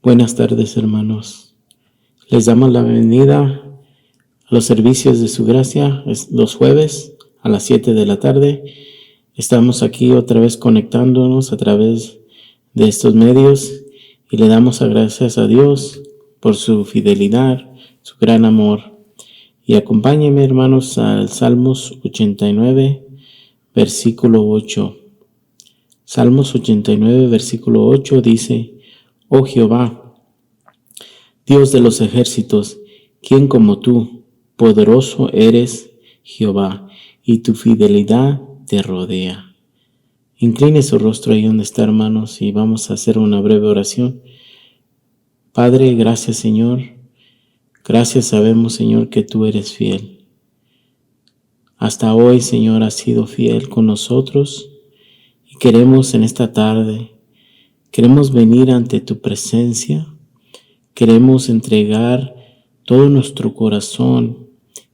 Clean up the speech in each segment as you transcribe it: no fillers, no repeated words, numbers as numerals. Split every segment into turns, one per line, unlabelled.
Buenas tardes, hermanos. Les damos la bienvenida a los servicios de su gracia los jueves a las 7 de la tarde. Estamos aquí otra vez conectándonos a través de estos medios y le damos gracias a Dios por su fidelidad, su gran amor. Y acompáñenme, hermanos, al Salmos 89, versículo 8. Salmos 89, versículo 8 dice: Oh Jehová, Dios de los ejércitos, ¿quién como tú? Poderoso eres, Jehová, y tu fidelidad te rodea. Incline su rostro ahí donde está, hermanos, y vamos a hacer una breve oración. Padre, gracias, Señor. Gracias, sabemos, Señor, que tú eres fiel. Hasta hoy, Señor, has sido fiel con nosotros y queremos en esta tarde, queremos venir ante tu presencia, queremos entregar todo nuestro corazón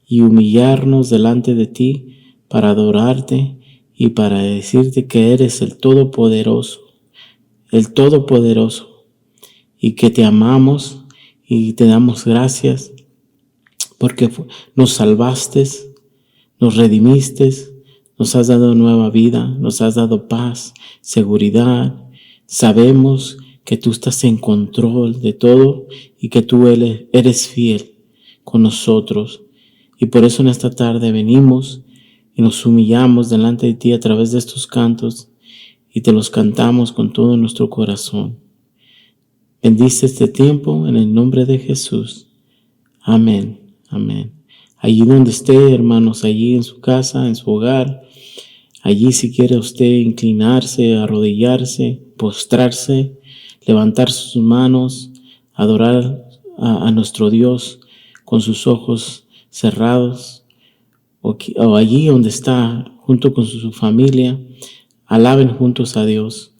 y humillarnos delante de ti para adorarte y para decirte que eres el Todopoderoso, y que te amamos y te damos gracias porque nos salvaste, nos redimiste, nos has dado nueva vida, nos has dado paz, seguridad. Sabemos que tú estás en control de todo y que tú eres fiel con nosotros. Y por eso en esta tarde venimos y nos humillamos delante de ti a través de estos cantos y te los cantamos con todo nuestro corazón. Bendice este tiempo en el nombre de Jesús. Amén, amén. Allí donde esté, hermanos, allí en su casa, en su hogar, allí si quiere usted inclinarse, arrodillarse, postrarse, levantar sus manos, adorar a nuestro Dios con sus ojos cerrados, o allí donde está junto con su familia, alaben juntos a Dios.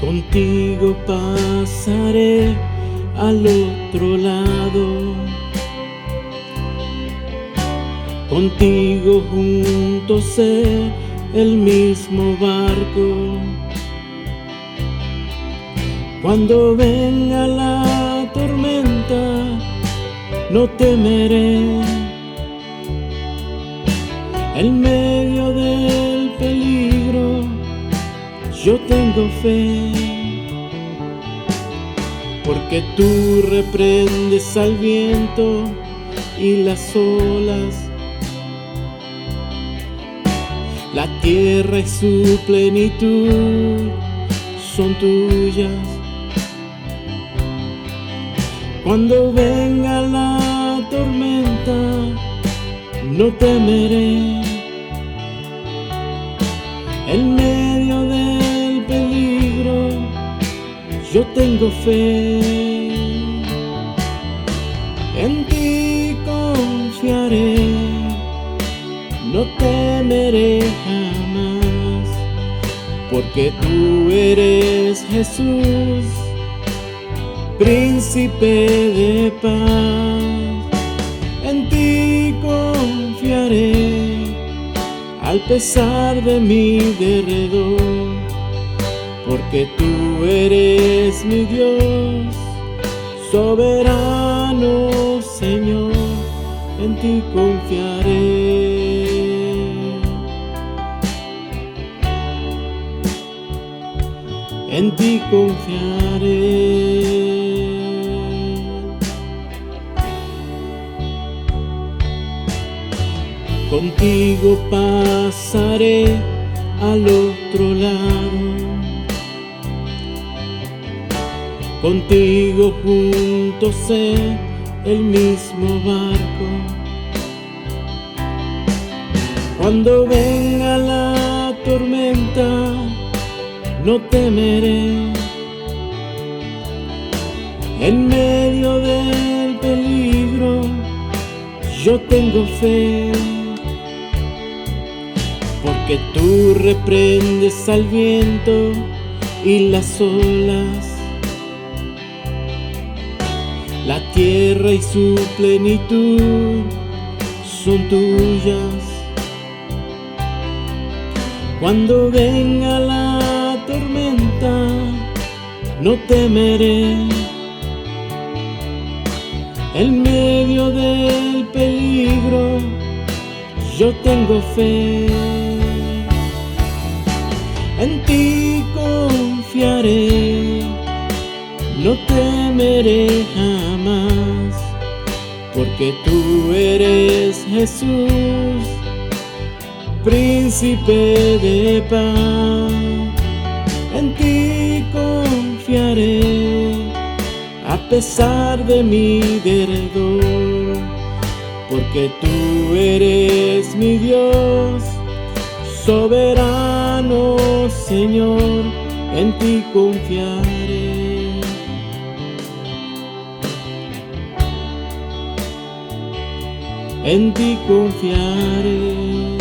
Contigo pasaré al otro lado, contigo juntos en el mismo barco. Cuando venga la tormenta, no temeré. En medio del peligro, yo tengo fe, porque tú reprendes al viento y las olas, la tierra y su plenitud son tuyas. Cuando venga la tormenta, no temeré. En medio del peligro, yo tengo fe. En ti confiaré, no temeré jamás, porque tú eres Jesús, príncipe de paz. En ti confiaré, al pesar de mi derredor, porque tú eres mi Dios, soberano Señor, en ti confiaré. En ti confiaré. Contigo pasaré al otro lado, contigo juntos en el mismo barco. Cuando venga la tormenta, no temeré. En medio del peligro, yo tengo fe, porque tú reprendes al viento y las olas. La tierra y su plenitud son tuyas. Cuando venga la tormenta, no temeré. En medio del peligro, yo tengo fe. En ti confiaré, no temeré jamás, porque tú eres Jesús, príncipe de paz. En ti confiaré, a pesar de mi derredor, porque tú eres mi Dios, soberano Señor, en ti confiaré. En ti confiaré.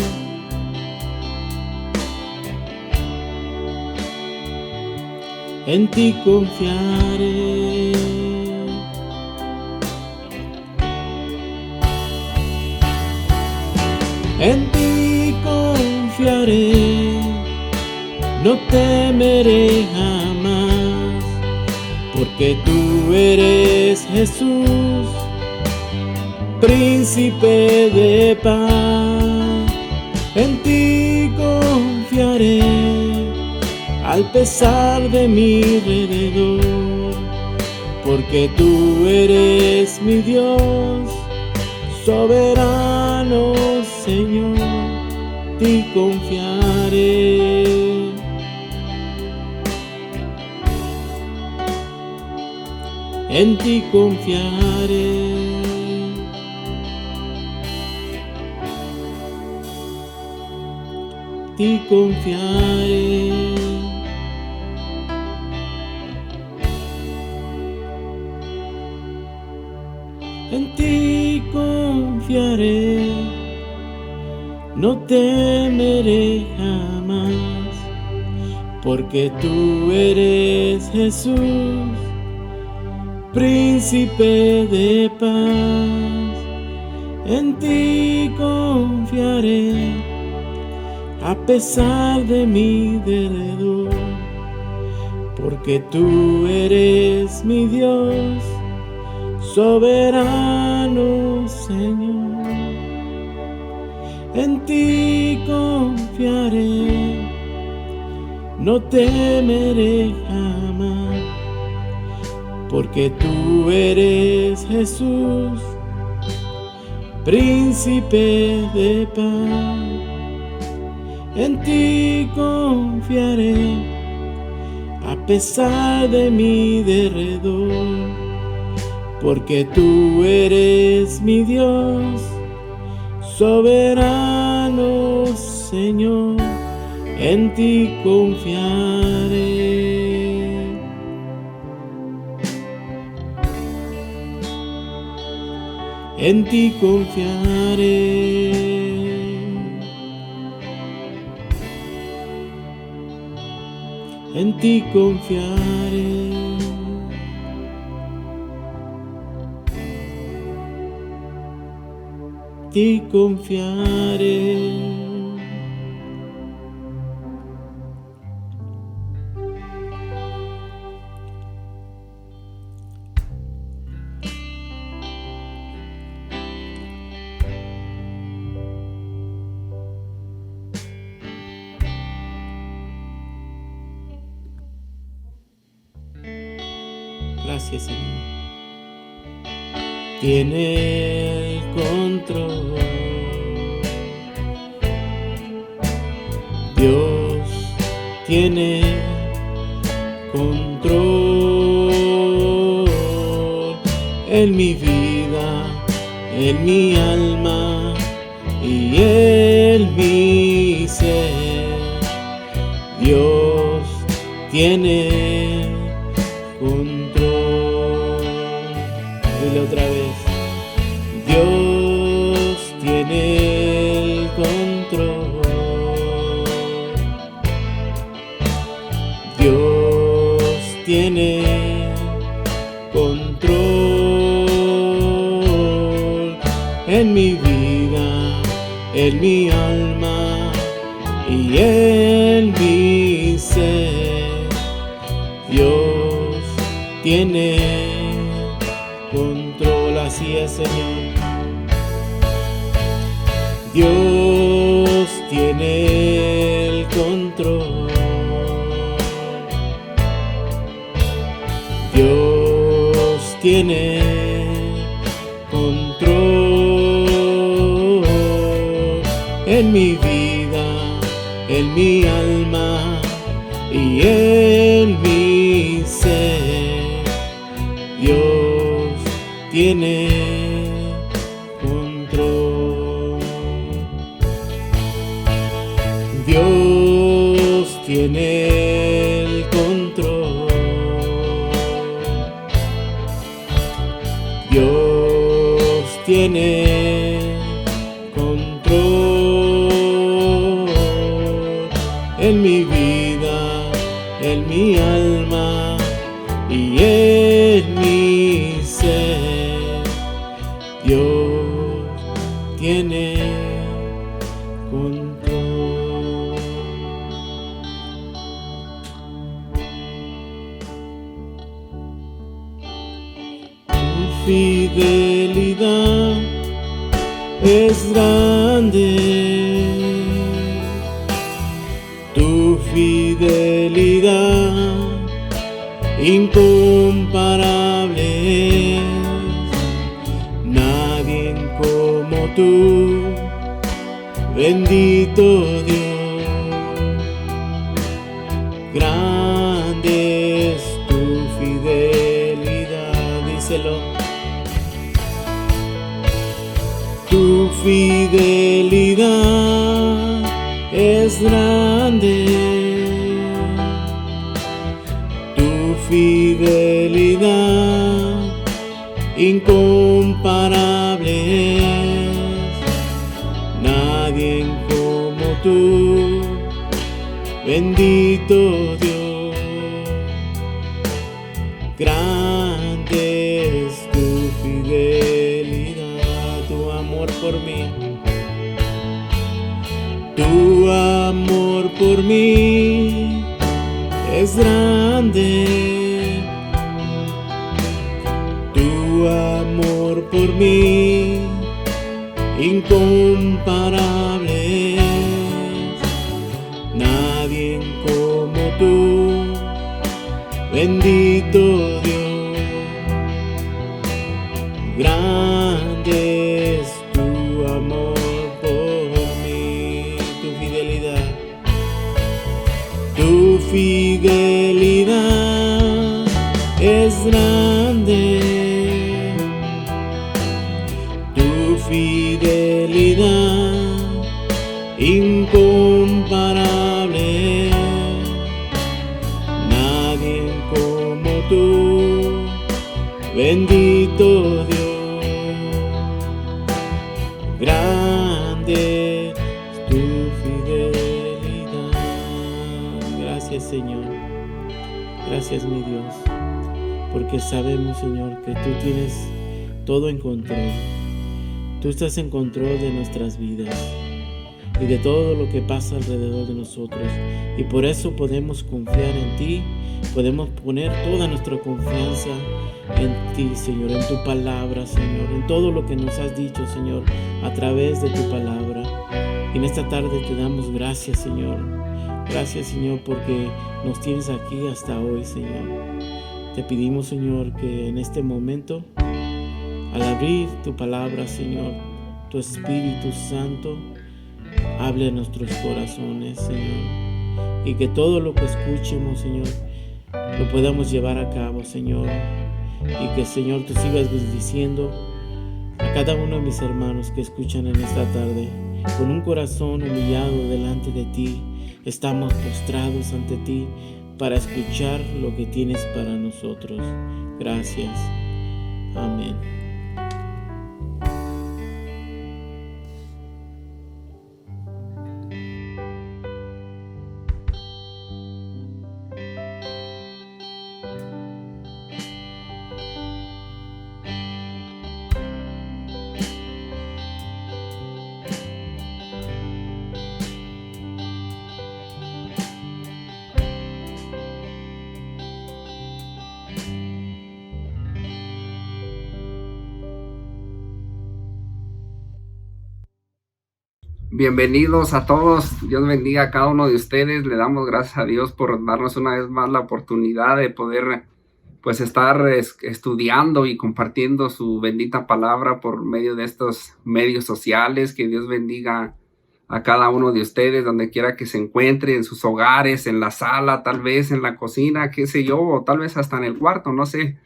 En ti confiaré. En ti confiaré, no temeré jamás, porque tú eres Jesús, príncipe de paz. En ti confiaré, al pesar de mi alrededor, porque tú eres mi Dios, soberano Señor, ti confiaré. En ti confiaré. Ti confiaré. En ti confiaré, no temeré jamás, porque tú eres Jesús, príncipe de paz. En ti confiaré, a pesar de mi derredor, porque tú eres mi Dios, soberano Señor. En ti confiaré, no temeré jamás, porque tú eres Jesús, príncipe de paz. En ti confiaré, a pesar de mi derredor, porque tú eres mi Dios, soberano Señor, en ti confiaré. En ti confiaré. En ti confiaré. Ti confiaré. Gracias, Señor. Tiene el control. Dios tiene control en mi vida. en mi alma y en mi ser. Dios tiene control. Dile otra vez. Dios tiene el control. Dios tiene control en mi vida, en mi alma y en mi ser. Dios tiene control, así es, Señor. Dios tiene el control. Dios tiene control en mi vida, en mi alma y en mi ser. Dios tiene control. Dios tiene el control. Dios tiene control en mi vida, en mi alma y en mi ser. Dios tiene control. Tu fidelidad es grande, tu fidelidad incomparable es. Nadie como tú, bendito Dios. Grande es tu fidelidad, díselo. Tu fidelidad es grande, tu fidelidad incomparable es. Nadie como tú, bendito Dios. Grande es tu fidelidad, tu amor por mí. Tu amor por mí es grande. Tu amor por mí incomparable es. Nadie como tú, bendito Dios. Grande es tu amor por mí, tu fidelidad. Tu fidelidad es grande, tu fidelidad incomparable. Nadie como tú, bendito Dios. Grande es tu fidelidad. Gracias, Señor. Gracias, mi Dios, porque sabemos, Señor, que tú tienes todo en control. Tú estás en control de nuestras vidas y de todo lo que pasa alrededor de nosotros. Y por eso podemos confiar en ti, podemos poner toda nuestra confianza en ti, Señor, en tu palabra, Señor, en todo lo que nos has dicho, Señor, a través de tu palabra. Y en esta tarde te damos gracias, Señor. Gracias, Señor, porque nos tienes aquí hasta hoy, Señor. Te pedimos, Señor, que en este momento, al abrir tu palabra, Señor, tu Espíritu Santo hable a nuestros corazones, Señor, y que todo lo que escuchemos, Señor, lo podamos llevar a cabo, Señor, y que, Señor, tú sigas bendiciendo a cada uno de mis hermanos que escuchan en esta tarde. Con un corazón humillado delante de ti, estamos postrados ante ti para escuchar lo que tienes para nosotros. Gracias. Amén.
Bienvenidos a todos, Dios bendiga a cada uno de ustedes. Le damos gracias a Dios por darnos una vez más la oportunidad de poder pues estar estudiando y compartiendo su bendita palabra por medio de estos medios sociales. Que Dios bendiga a cada uno de ustedes donde quiera que se encuentre, en sus hogares, en la sala, tal vez en la cocina, qué sé yo, o tal vez hasta en el cuarto, no sé,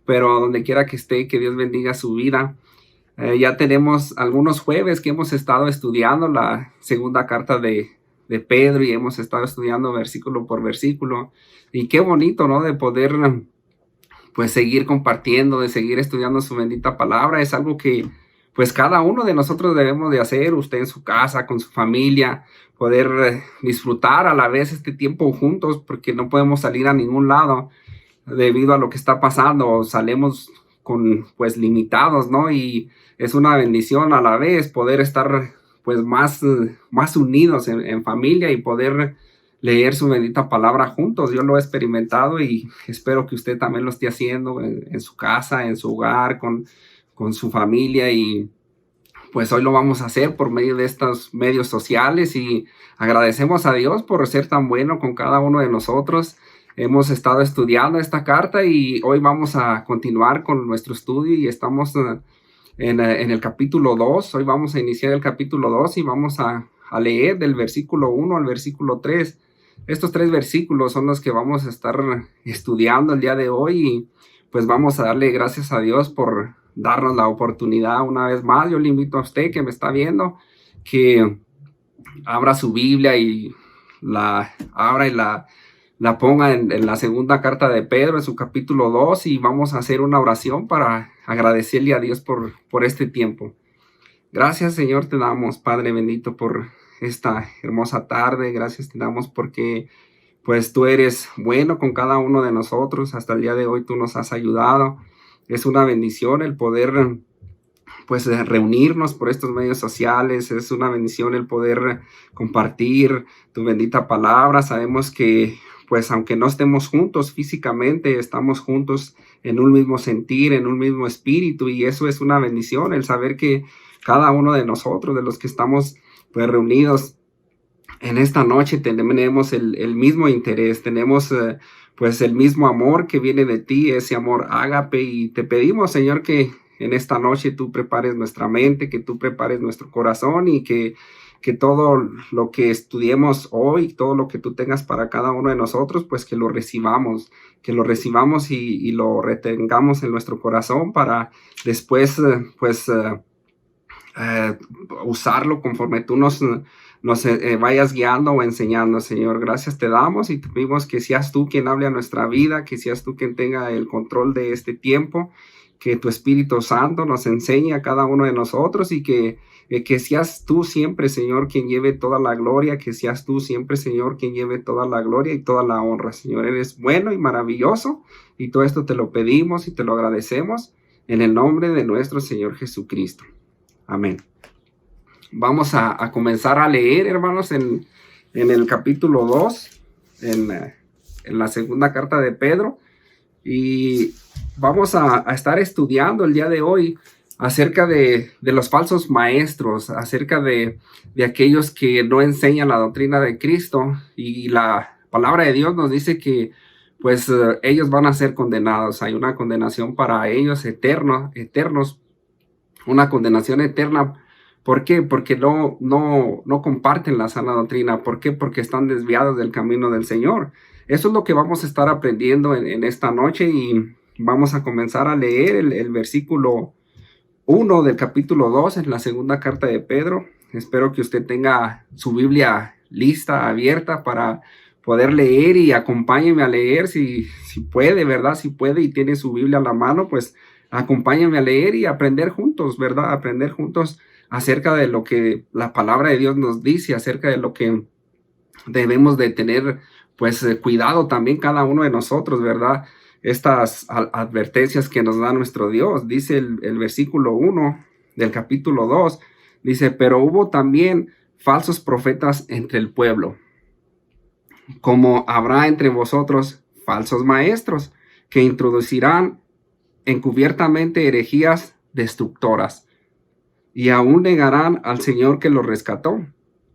pero donde quiera que esté, que Dios bendiga su vida. Ya tenemos algunos jueves que hemos estado estudiando la segunda carta de Pedro y hemos estado estudiando versículo por versículo. Y qué bonito, ¿no? De poder pues seguir compartiendo, de seguir estudiando su bendita palabra. Es algo que pues cada uno de nosotros debemos de hacer, usted en su casa, con su familia, poder disfrutar a la vez este tiempo juntos, porque no podemos salir a ningún lado debido a lo que está pasando. Salimos con pues limitados, ¿no? Y es una bendición a la vez poder estar pues más unidos en familia y poder leer su bendita palabra juntos. Yo lo he experimentado y espero que usted también lo esté haciendo en su casa, en su hogar, con su familia. Y pues hoy lo vamos a hacer por medio de estos medios sociales y agradecemos a Dios por ser tan bueno con cada uno de nosotros. Hemos estado estudiando esta carta y hoy vamos a continuar con nuestro estudio y estamos en el capítulo 2. Hoy vamos a iniciar el capítulo 2 y vamos a leer del versículo 1 al versículo 3. Estos 3 versículos son los que vamos a estar estudiando el día de hoy y pues vamos a darle gracias a Dios por darnos la oportunidad una vez más. Yo le invito a usted que me está viendo que abra su Biblia y la ponga en la segunda carta de Pedro, en su capítulo 2, y vamos a hacer una oración para agradecerle a Dios por este tiempo. Gracias, Señor, te damos, Padre bendito, por esta hermosa tarde. Gracias te damos porque pues tú eres bueno con cada uno de nosotros. Hasta el día de hoy tú nos has ayudado. Es una bendición el poder pues reunirnos por estos medios sociales. Es una bendición el poder compartir tu bendita palabra. Sabemos que pues aunque no estemos juntos físicamente, estamos juntos en un mismo sentir, en un mismo espíritu, y eso es una bendición, el saber que cada uno de nosotros, de los que estamos pues reunidos en esta noche, tenemos el mismo interés, tenemos pues el mismo amor que viene de ti, ese amor ágape, y te pedimos, Señor, que en esta noche tú prepares nuestra mente, que tú prepares nuestro corazón y que todo lo que estudiemos hoy, todo lo que tú tengas para cada uno de nosotros, pues que lo recibamos y lo retengamos en nuestro corazón para después usarlo conforme tú nos vayas guiando o enseñando, Señor. Gracias te damos y te pedimos que seas tú quien hable a nuestra vida, que seas tú quien tenga el control de este tiempo, que tu Espíritu Santo nos enseñe a cada uno de nosotros y que seas tú siempre, Señor, quien lleve toda la gloria, que seas tú siempre, Señor, quien lleve toda la gloria y toda la honra. Señor, eres bueno y maravilloso, y todo esto te lo pedimos y te lo agradecemos en el nombre de nuestro Señor Jesucristo. Amén. Vamos a comenzar a leer, hermanos, en el capítulo 2, en la segunda carta de Pedro, y vamos a estar estudiando el día de hoy acerca de los falsos maestros, acerca de aquellos que no enseñan la doctrina de Cristo, y la palabra de Dios nos dice que pues ellos van a ser condenados. Hay una condenación para ellos eternos, una condenación eterna. ¿Por qué? Porque no comparten la sana doctrina. ¿Por qué? Porque están desviados del camino del Señor. Eso es lo que vamos a estar aprendiendo en esta noche, y vamos a comenzar a leer el versículo 1 del capítulo 2, en la segunda carta de Pedro. Espero que usted tenga su Biblia lista, abierta para poder leer, y acompáñeme a leer si puede, ¿verdad? Si puede y tiene su Biblia a la mano, pues acompáñeme a leer y aprender juntos, ¿verdad? Aprender juntos acerca de lo que la palabra de Dios nos dice, acerca de lo que debemos de tener, pues cuidado también cada uno de nosotros, ¿verdad? Estas advertencias que nos da nuestro Dios. Dice el versículo 1 del capítulo 2, dice, pero hubo también falsos profetas entre el pueblo, como habrá entre vosotros falsos maestros, que introducirán encubiertamente herejías destructoras, y aún negarán al Señor que los rescató,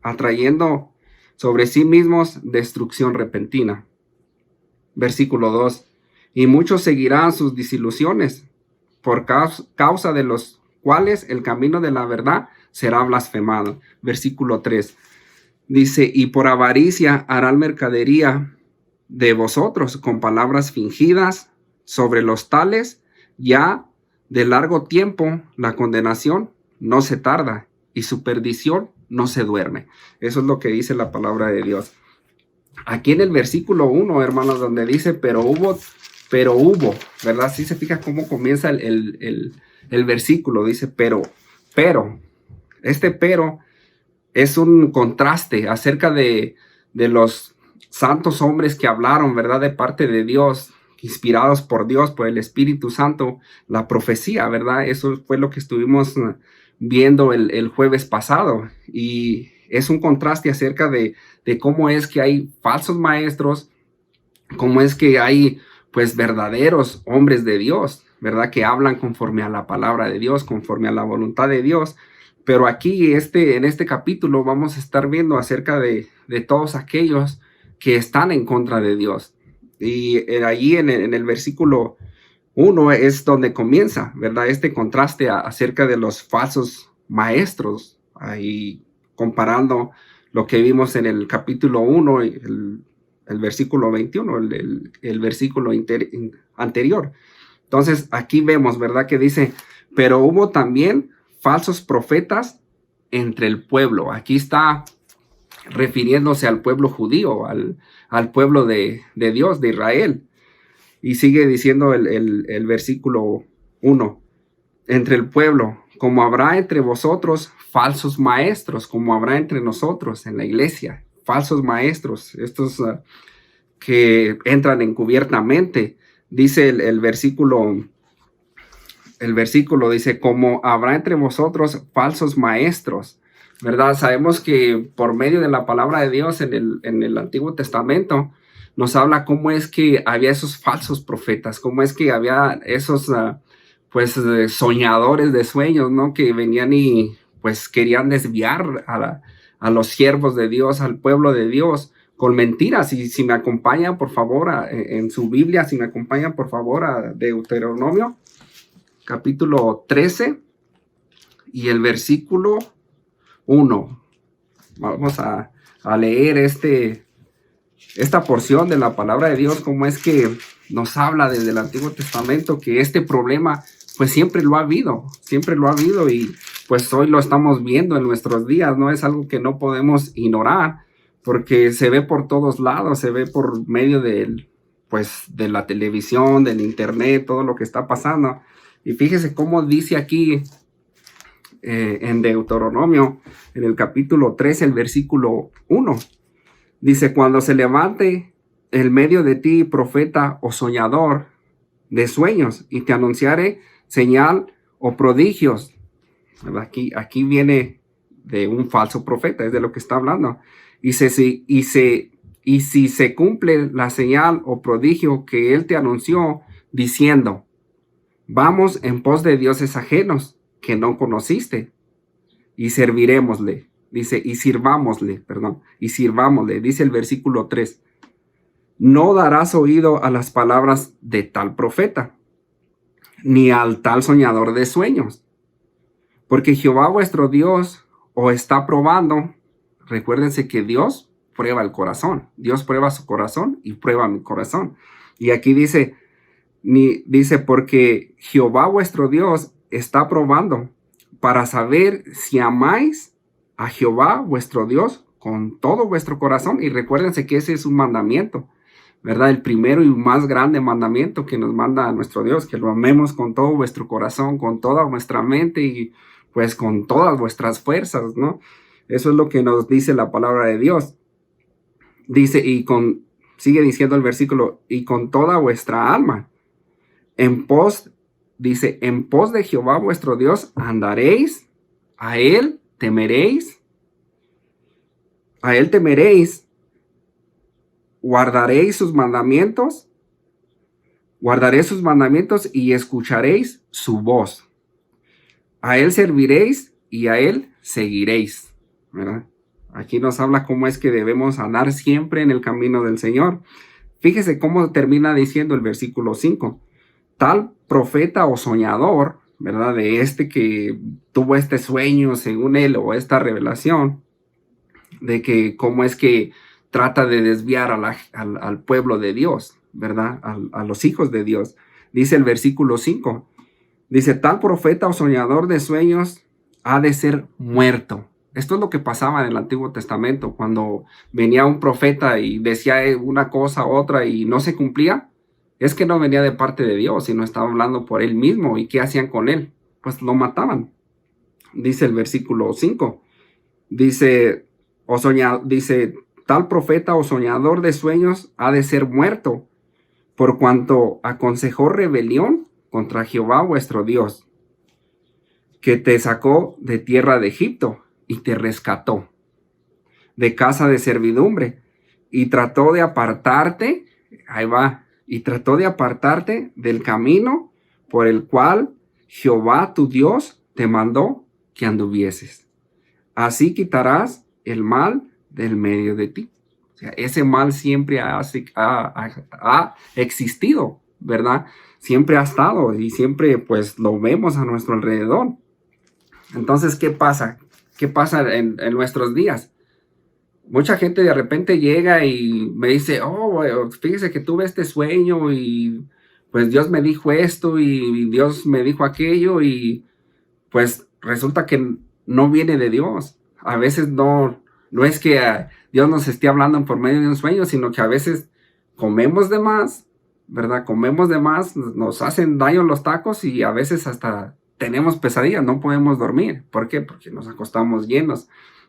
atrayendo sobre sí mismos destrucción repentina. Versículo 2. Y muchos seguirán sus disilusiones, por causa de los cuales el camino de la verdad será blasfemado. Versículo 3. Dice, y por avaricia harán mercadería de vosotros con palabras fingidas. Sobre los tales, ya de largo tiempo, la condenación no se tarda y su perdición no se duerme. Eso es lo que dice la palabra de Dios. Aquí en el versículo 1, hermanos, donde dice, pero hubo, ¿verdad? Sí se fija cómo comienza el versículo. Dice, pero. Este pero es un contraste acerca de los santos hombres que hablaron, ¿verdad? De parte de Dios, inspirados por Dios, por el Espíritu Santo, la profecía, ¿verdad? Eso fue lo que estuvimos viendo el jueves pasado, y es un contraste acerca de cómo es que hay falsos maestros, cómo es que hay pues verdaderos hombres de Dios, ¿verdad? Que hablan conforme a la palabra de Dios, conforme a la voluntad de Dios. Pero aquí en este capítulo vamos a estar viendo acerca de todos aquellos que están en contra de Dios. Y allí en el versículo 1 es donde comienza, ¿verdad? Este contraste acerca de los falsos maestros, ahí comparando lo que vimos en el capítulo 1, el versículo 21, el versículo anterior. Entonces aquí vemos, ¿verdad? Que dice, pero hubo también falsos profetas entre el pueblo. Aquí está refiriéndose al pueblo judío, al pueblo de Dios, de Israel. Y sigue diciendo el versículo 1, entre el pueblo, como habrá entre vosotros falsos maestros, como habrá entre nosotros en la iglesia, falsos maestros, estos que entran encubiertamente. Dice el versículo dice, como habrá entre vosotros falsos maestros, ¿verdad? Sabemos que por medio de la palabra de Dios en el Antiguo Testamento nos habla cómo es que había esos falsos profetas, cómo es que había esos soñadores de sueños, ¿no? Que venían y pues querían desviar a los siervos de Dios, al pueblo de Dios, con mentiras. Y si me acompañan, por favor, en su Biblia, si me acompañan, por favor, a Deuteronomio, capítulo 13, y el versículo 1. Vamos a leer esta porción de la palabra de Dios, como es que nos habla desde el Antiguo Testamento que este problema pues siempre lo ha habido, y pues hoy lo estamos viendo en nuestros días. No es algo que no podemos ignorar, porque se ve por todos lados, se ve por medio de la televisión, del internet, todo lo que está pasando. Y fíjese cómo dice aquí en Deuteronomio, en el capítulo 13, el versículo 1. Dice, cuando se levante en medio de ti profeta o soñador de sueños y te anunciare señal o prodigios. Aquí viene de un falso profeta, es de lo que está hablando. Y si se cumple la señal o prodigio que él te anunció, diciendo, vamos en pos de dioses ajenos que no conociste y serviremosle. Dice, y sirvámosle, dice el versículo 3. No darás oído a las palabras de tal profeta, ni al tal soñador de sueños, porque Jehová vuestro Dios os está probando. Recuérdense que Dios prueba el corazón. Dios prueba su corazón y prueba mi corazón. Y aquí dice, porque Jehová vuestro Dios está probando para saber si amáis a Jehová vuestro Dios con todo vuestro corazón. Y recuérdense que ese es un mandamiento, ¿verdad? El primero y más grande mandamiento que nos manda nuestro Dios, que lo amemos con todo vuestro corazón, con toda vuestra mente y pues con todas vuestras fuerzas, ¿no? Eso es lo que nos dice la palabra de Dios. Dice, sigue diciendo el versículo, y con toda vuestra alma. Dice, en pos de Jehová vuestro Dios andaréis, a él temeréis, guardaréis sus mandamientos y escucharéis su voz. A él serviréis y a él seguiréis, ¿verdad? Aquí nos habla cómo es que debemos andar siempre en el camino del Señor. Fíjese cómo termina diciendo el versículo 5. Tal profeta o soñador, ¿verdad? De este que tuvo este sueño según él o esta revelación, de que cómo es que trata de desviar al pueblo de Dios, ¿verdad? A los hijos de Dios. Dice el versículo 5. Dice, tal profeta o soñador de sueños ha de ser muerto. Esto es lo que pasaba en el Antiguo Testamento, cuando venía un profeta y decía una cosa, otra y no se cumplía. Es que no venía de parte de Dios, sino estaba hablando por él mismo. ¿Y qué hacían con él? Pues lo mataban. Dice el versículo 5. Dice, tal profeta o soñador de sueños ha de ser muerto, por cuanto aconsejó rebelión contra Jehová vuestro Dios, que te sacó de tierra de Egipto y te rescató de casa de servidumbre, y trató de apartarte, del camino por el cual Jehová tu Dios te mandó que anduvieses. Así quitarás el mal del medio de ti. O sea, ese mal siempre ha existido, ¿verdad? Siempre ha estado y siempre pues lo vemos a nuestro alrededor. Entonces, ¿qué pasa? ¿Qué pasa en nuestros días? Mucha gente de repente llega y me dice, fíjese que tuve este sueño y pues Dios me dijo esto y Dios me dijo aquello, y pues resulta que no viene de Dios. A veces no es que Dios nos esté hablando por medio de un sueño, sino que a veces comemos de más, ¿verdad? Comemos de más, nos hacen daño los tacos y a veces hasta tenemos pesadillas, no podemos dormir. ¿Por qué? Porque nos acostamos llenos.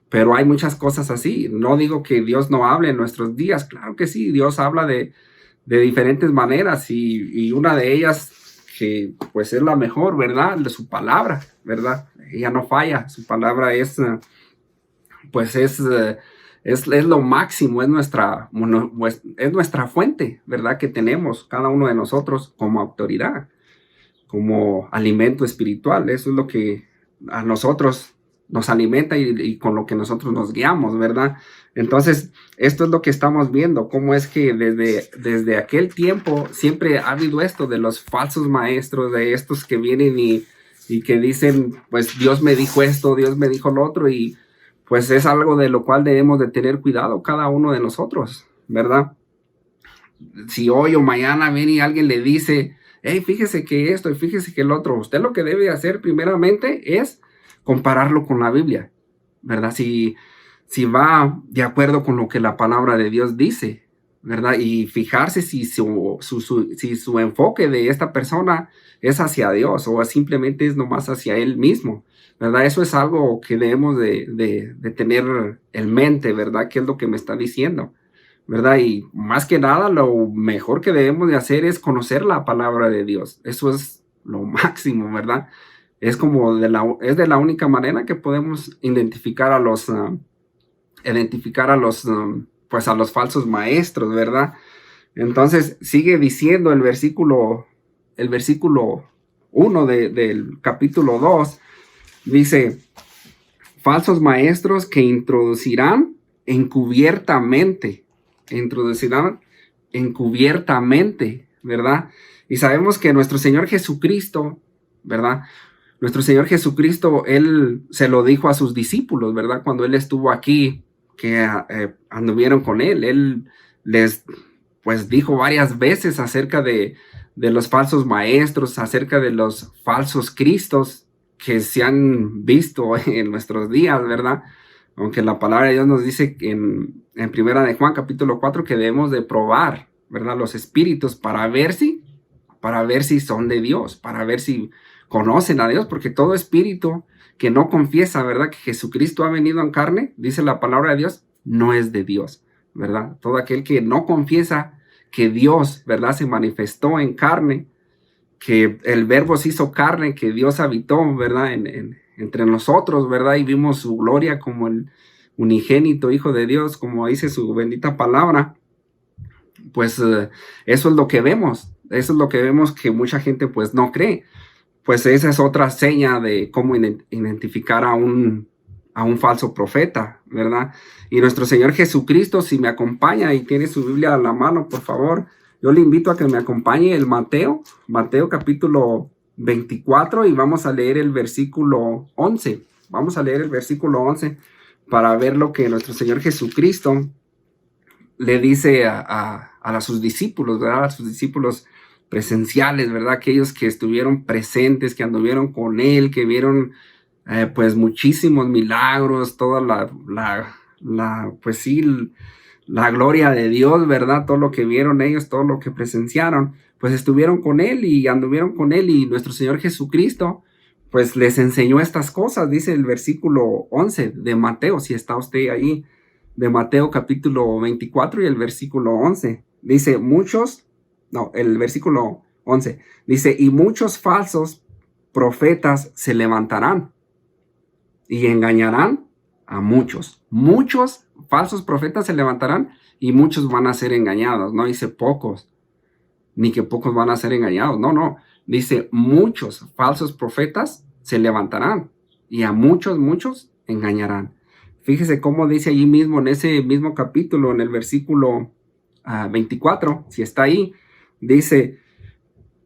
Pero hay muchas cosas así. No digo que Dios no hable en nuestros días. Claro que sí, Dios habla de diferentes maneras y una de ellas que pues es la mejor, ¿verdad? De su palabra, ¿verdad? Ella no falla. Su palabra es lo máximo, es nuestra fuente, ¿verdad? Que tenemos cada uno de nosotros como autoridad, como alimento espiritual. Eso es lo que a nosotros nos alimenta y con lo que nosotros nos guiamos, ¿verdad? Entonces, esto es lo que estamos viendo, cómo es que desde aquel tiempo siempre ha habido esto de los falsos maestros, de estos que vienen y que dicen, pues Dios me dijo esto, Dios me dijo lo otro, y pues es algo de lo cual debemos de tener cuidado cada uno de nosotros, ¿verdad? Si hoy o mañana viene y alguien le dice, hey, fíjese que esto y fíjese que el otro, usted lo que debe hacer primeramente es compararlo con la Biblia, ¿verdad? Si va de acuerdo con lo que la palabra de Dios dice, ¿verdad? Y fijarse si su enfoque de esta persona es hacia Dios o simplemente es nomás hacia él mismo, ¿verdad? Eso es algo que debemos de tener en mente, ¿verdad? ¿Qué es lo que me está diciendo? ¿Verdad? Y más que nada, lo mejor que debemos de hacer es conocer la palabra de Dios. Eso es lo máximo, ¿verdad? Es como de la única manera que podemos identificar a los falsos maestros, ¿verdad? Entonces sigue diciendo el versículo 1 del capítulo 2, dice, falsos maestros que introducirán encubiertamente, ¿verdad? Y sabemos que nuestro Señor Jesucristo, ¿verdad? Nuestro Señor Jesucristo, Él se lo dijo a sus discípulos, ¿verdad? Cuando Él estuvo aquí, que anduvieron con Él, Él les, pues, dijo varias veces acerca de los falsos maestros, acerca de los falsos cristos que se han visto en nuestros días, ¿verdad? Aunque la palabra de Dios nos dice en Primera de Juan, capítulo 4, que debemos de probar, ¿verdad? Los espíritus para ver si son de Dios, para ver si conocen a Dios, porque todo espíritu que no confiesa, ¿verdad?, que Jesucristo ha venido en carne, dice la palabra de Dios, no es de Dios, ¿verdad? Todo aquel que no confiesa que Dios, ¿verdad?, se manifestó en carne, que el verbo se hizo carne, que Dios habitó, ¿verdad?, entre nosotros, ¿verdad?, y vimos su gloria como el unigénito Hijo de Dios, como dice su bendita palabra. Pues eso es lo que vemos, que mucha gente pues no cree. Pues esa es otra seña de cómo identificar a un falso profeta, ¿verdad? Y nuestro Señor Jesucristo, si me acompaña y tiene su Biblia a la mano, por favor, yo le invito a que me acompañe el Mateo capítulo 24, y vamos a leer el versículo 11. Vamos a leer el versículo 11 para ver lo que nuestro Señor Jesucristo le dice a sus discípulos, ¿verdad? A sus discípulos presenciales, ¿verdad? Aquellos que estuvieron presentes, que anduvieron con él, que vieron pues muchísimos milagros, toda pues sí, la gloria de Dios, ¿verdad? Todo lo que vieron ellos, todo lo que presenciaron, pues estuvieron con él y anduvieron con él, y nuestro Señor Jesucristo pues les enseñó estas cosas, dice el versículo 11 de Mateo, si está usted ahí, de Mateo capítulo 24 y el versículo 11. Dice, el versículo 11. Dice, y muchos falsos profetas se levantarán y engañarán a muchos. Muchos falsos profetas se levantarán y muchos van a ser engañados. No dice pocos, ni que pocos van a ser engañados. No. Dice, muchos falsos profetas se levantarán y a muchos engañarán. Fíjese cómo dice allí mismo, en ese mismo capítulo, en el versículo 24, si está ahí, dice,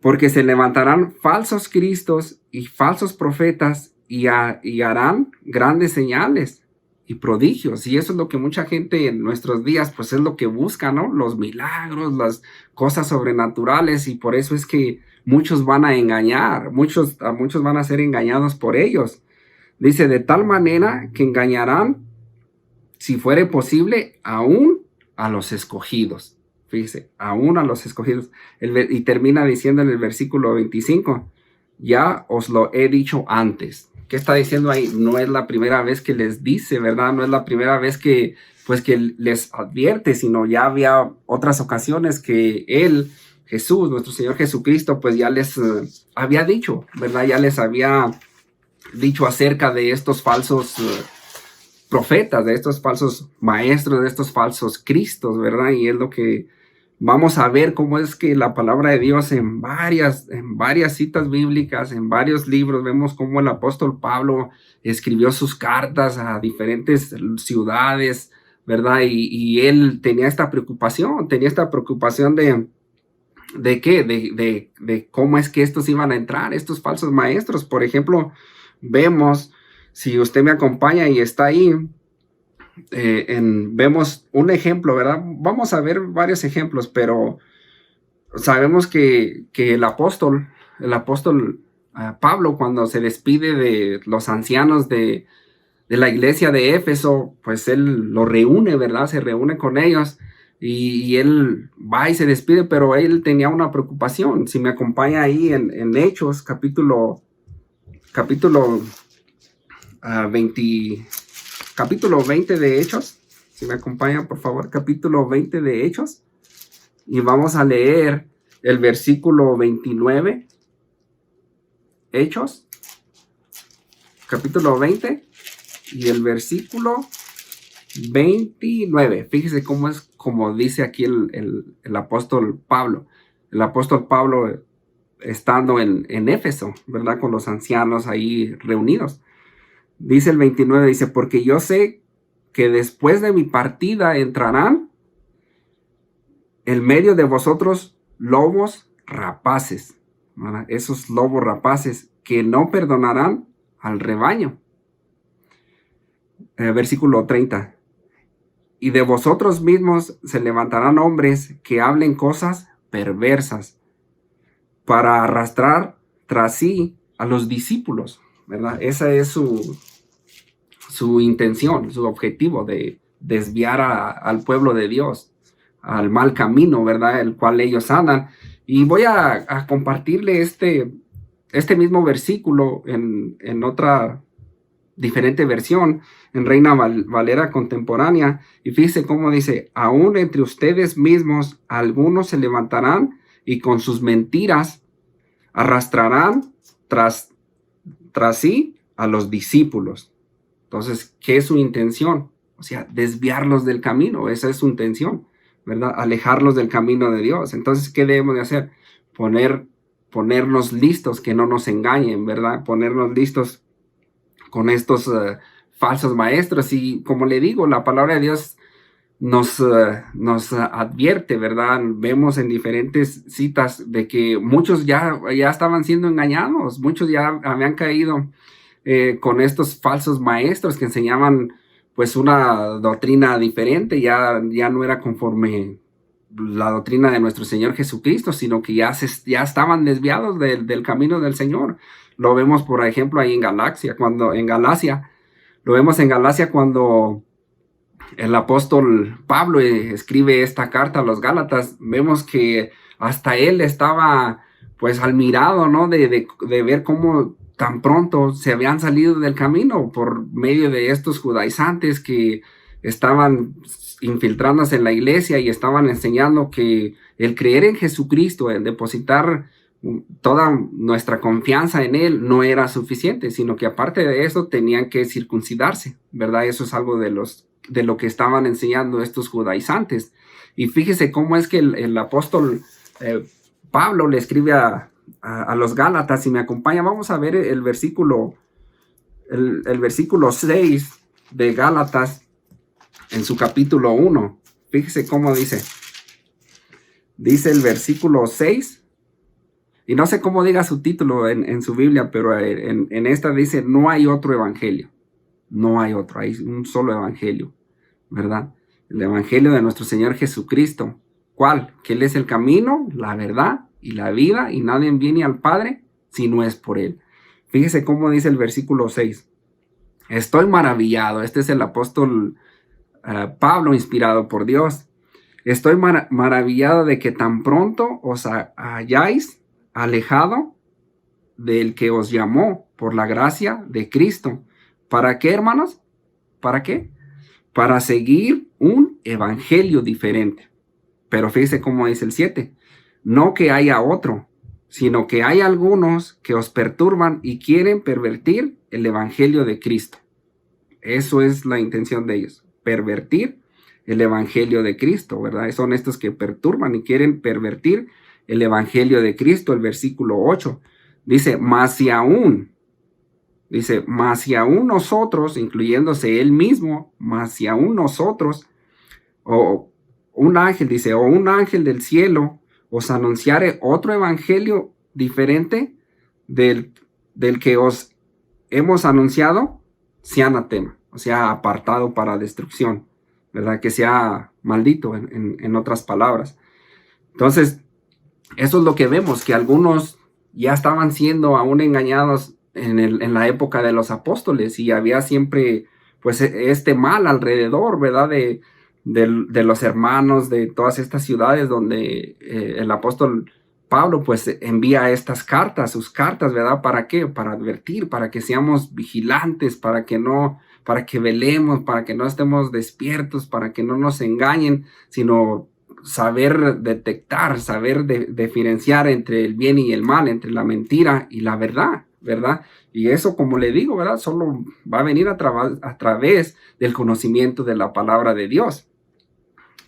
porque se levantarán falsos cristos y falsos profetas y harán grandes señales y prodigios. Y eso es lo que mucha gente en nuestros días, pues es lo que busca, ¿no? Los milagros, las cosas sobrenaturales, y por eso es que muchos van a engañar, muchos van a ser engañados por ellos. Dice, de tal manera que engañarán, si fuere posible, aún a los escogidos. Fíjese, aún a los escogidos. Y termina diciendo en el versículo 25, ya os lo he dicho antes. ¿Qué está diciendo ahí? No es la primera vez que les dice, ¿verdad? No es la primera vez que les advierte, sino ya había otras ocasiones que él, Jesús, nuestro Señor Jesucristo, pues ya les había dicho, ¿verdad? Ya les había dicho acerca de estos falsos profetas, de estos falsos maestros, de estos falsos cristos, ¿verdad? Y es lo que vamos a ver, cómo es que la palabra de Dios en varias citas bíblicas, en varios libros, vemos cómo el apóstol Pablo escribió sus cartas a diferentes ciudades, ¿verdad? Y él tenía esta preocupación ¿de qué? De cómo es que estos iban a entrar, estos falsos maestros. Por ejemplo, vemos, si usted me acompaña y está ahí, vemos un ejemplo, ¿verdad? Vamos a ver varios ejemplos, pero sabemos que el apóstol Pablo, cuando se despide de los ancianos de la iglesia de Éfeso, pues él lo reúne, ¿verdad? Se reúne con ellos y él va y se despide, pero él tenía una preocupación. Si me acompaña ahí en Hechos, capítulo 20 de Hechos, si me acompaña por favor, capítulo 20 de Hechos, y vamos a leer el versículo 29, Hechos, capítulo 20, y el versículo 29, fíjese cómo es, como dice aquí el apóstol Pablo. El apóstol Pablo estando en Éfeso, ¿verdad? Con los ancianos ahí reunidos. Dice el 29, dice, porque yo sé que después de mi partida entrarán en medio de vosotros lobos rapaces, ¿verdad? Esos lobos rapaces que no perdonarán al rebaño. Versículo 30. Y de vosotros mismos se levantarán hombres que hablen cosas perversas para arrastrar tras sí a los discípulos, ¿verdad? Esa es su intención, su objetivo de desviar al pueblo de Dios al mal camino, ¿verdad? El cual ellos andan. Y voy a compartirle este mismo versículo en otra diferente versión, en Reina Valera contemporánea, y fíjese cómo dice: aún entre ustedes mismos algunos se levantarán y con sus mentiras arrastrarán tras sí a los discípulos. Entonces, ¿qué es su intención? O sea, desviarlos del camino, esa es su intención, ¿verdad? Alejarlos del camino de Dios. Entonces, ¿qué debemos de hacer? Ponernos listos, que no nos engañen, ¿verdad? Ponernos listos con estos falsos maestros. Y como le digo, la palabra de Dios nos advierte, ¿verdad? Vemos en diferentes citas de que muchos ya estaban siendo engañados, muchos ya habían caído con estos falsos maestros que enseñaban pues una doctrina diferente, ya no era conforme la doctrina de nuestro Señor Jesucristo, sino que ya estaban desviados del camino del Señor. Lo vemos, por ejemplo, ahí en Galacia, cuando el apóstol Pablo escribe esta carta a los Gálatas. Vemos que hasta él estaba pues admirado, ¿no? De ver cómo tan pronto se habían salido del camino por medio de estos judaizantes que estaban infiltrándose en la iglesia y estaban enseñando que el creer en Jesucristo, el depositar toda nuestra confianza en Él no era suficiente, sino que aparte de eso tenían que circuncidarse, ¿verdad? Eso es algo de lo que estaban enseñando estos judaizantes. Y fíjese cómo es que el apóstol Pablo le escribe a los Gálatas. Si me acompaña, vamos a ver el versículo 6 de Gálatas en su capítulo 1. Fíjese cómo dice el versículo 6. Y no sé cómo diga su título en su Biblia, pero en esta dice: no hay otro evangelio. No hay otro, hay un solo evangelio, ¿verdad? El evangelio de nuestro Señor Jesucristo. ¿Cuál? Que Él es el camino, la verdad y la vida, y nadie viene al Padre si no es por Él. Fíjese cómo dice el versículo 6. Estoy maravillado. Este es el apóstol Pablo, inspirado por Dios. Estoy maravillado de que tan pronto os hayáis alejado del que os llamó por la gracia de Cristo. ¿Para qué, hermanos? ¿Para qué? Para seguir un evangelio diferente. Pero fíjese cómo dice el 7. No que haya otro, sino que hay algunos que os perturban y quieren pervertir el evangelio de Cristo. Eso es la intención de ellos, pervertir el evangelio de Cristo, ¿verdad? Son estos que perturban y quieren pervertir el evangelio de Cristo. El versículo 8 dice: mas si aún nosotros, incluyéndose él mismo, mas si aún nosotros, o un ángel del cielo os anunciare otro evangelio diferente del que os hemos anunciado, sea anatema, o sea, apartado para destrucción, ¿verdad? Que sea maldito, en otras palabras. Entonces, eso es lo que vemos, que algunos ya estaban siendo aún engañados en la época de los apóstoles, y había siempre pues este mal alrededor, ¿verdad? De los hermanos de todas estas ciudades donde el apóstol Pablo pues envía sus cartas, ¿verdad? ¿Para qué? Para advertir, para que seamos vigilantes, para que velemos, para que no estemos despiertos, para que no nos engañen, sino saber detectar, saber diferenciar entre el bien y el mal, entre la mentira y la verdad, ¿verdad? Y eso, como le digo, ¿verdad? Solo va a venir a través del conocimiento de la palabra de Dios.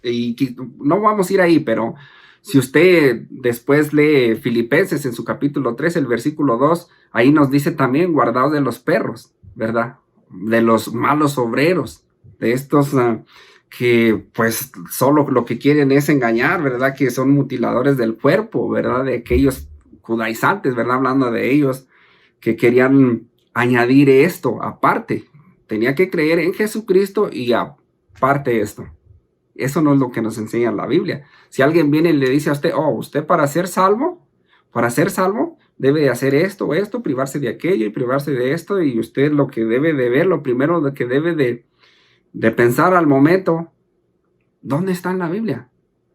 Y no vamos a ir ahí, pero si usted después lee Filipenses en su capítulo 3, el versículo 2, ahí nos dice también: guardaos de los perros, ¿verdad? De los malos obreros, de estos que pues solo lo que quieren es engañar, ¿verdad? Que son mutiladores del cuerpo, ¿verdad? De aquellos judaizantes, ¿verdad? Hablando de ellos, que querían añadir esto aparte. Tenía que creer en Jesucristo y aparte esto. Eso no es lo que nos enseña la Biblia. Si alguien viene y le dice a usted: usted para ser salvo, para ser salvo, debe de hacer esto, privarse de aquello y privarse de esto, y usted lo que debe de ver, lo primero que debe de pensar al momento, ¿dónde está en la Biblia?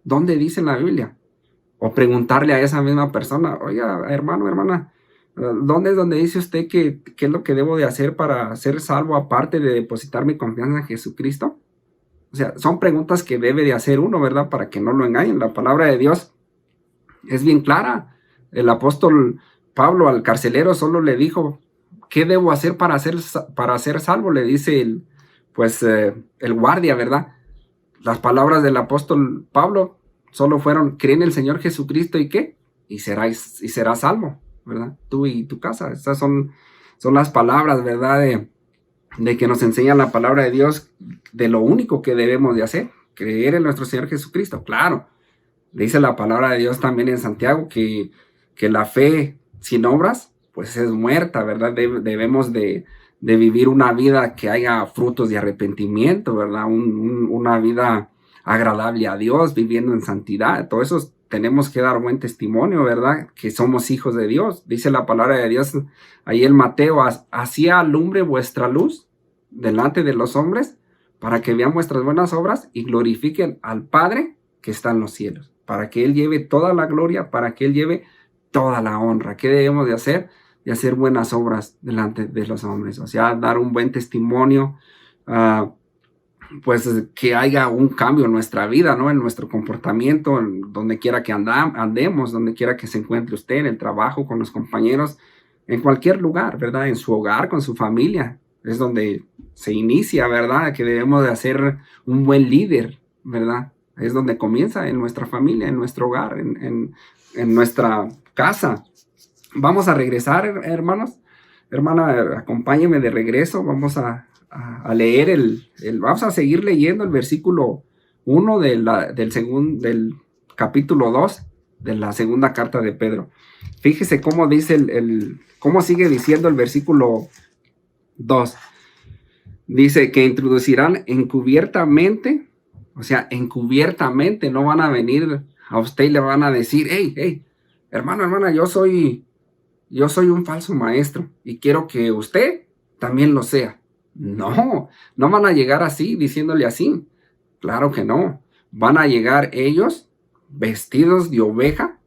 ¿Dónde dice en la Biblia? O preguntarle a esa misma persona, oiga, hermano, hermana, ¿dónde es donde dice usted qué es lo que debo de hacer para ser salvo aparte de depositar mi confianza en Jesucristo? O sea, son preguntas que debe de hacer uno, ¿verdad? Para que no lo engañen. La palabra de Dios es bien clara. El apóstol Pablo al carcelero solo le dijo, ¿qué debo hacer para ser salvo? Le dice el guardia, ¿verdad? Las palabras del apóstol Pablo solo fueron, cree en el Señor Jesucristo y ¿qué? Y serás salvo, ¿verdad? Tú y tu casa. Esas son las palabras, ¿verdad? De que nos enseña la palabra de Dios, de lo único que debemos de hacer, creer en nuestro Señor Jesucristo. Claro, dice la palabra de Dios también en Santiago que la fe sin obras, pues es muerta, ¿verdad? Debemos de vivir una vida que haya frutos de arrepentimiento, ¿verdad? Una vida agradable a Dios, viviendo en santidad. Todo eso tenemos que dar buen testimonio, ¿verdad? Que somos hijos de Dios. Dice la palabra de Dios ahí en Mateo, así alumbre vuestra luz delante de los hombres, para que vean vuestras buenas obras y glorifiquen al Padre que está en los cielos, para que Él lleve toda la gloria, para que Él lleve toda la honra. ¿Qué debemos de hacer? De hacer buenas obras delante de los hombres, o sea, dar un buen testimonio, pues que haya un cambio en nuestra vida, ¿no? En nuestro comportamiento, en donde quiera que andemos, donde quiera que se encuentre usted, en el trabajo, con los compañeros, en cualquier lugar, ¿verdad? En su hogar, con su familia, es donde se inicia, ¿verdad? Que debemos de hacer un buen líder, ¿verdad? Es donde comienza, en nuestra familia, en nuestro hogar, en nuestra casa. Vamos a regresar, hermanos. Hermana, acompáñeme de regreso. Vamos a leer vamos a seguir leyendo el versículo 1 del capítulo 2 de la segunda carta de Pedro. Fíjese cómo dice cómo sigue diciendo el versículo 2. Dice que introducirán encubiertamente, o sea, encubiertamente, no van a venir a usted y le van a decir, hey, hermano, hermana, yo soy un falso maestro y quiero que usted también lo sea. No van a llegar así, diciéndole así. Claro que no. Van a llegar ellos vestidos de oveja,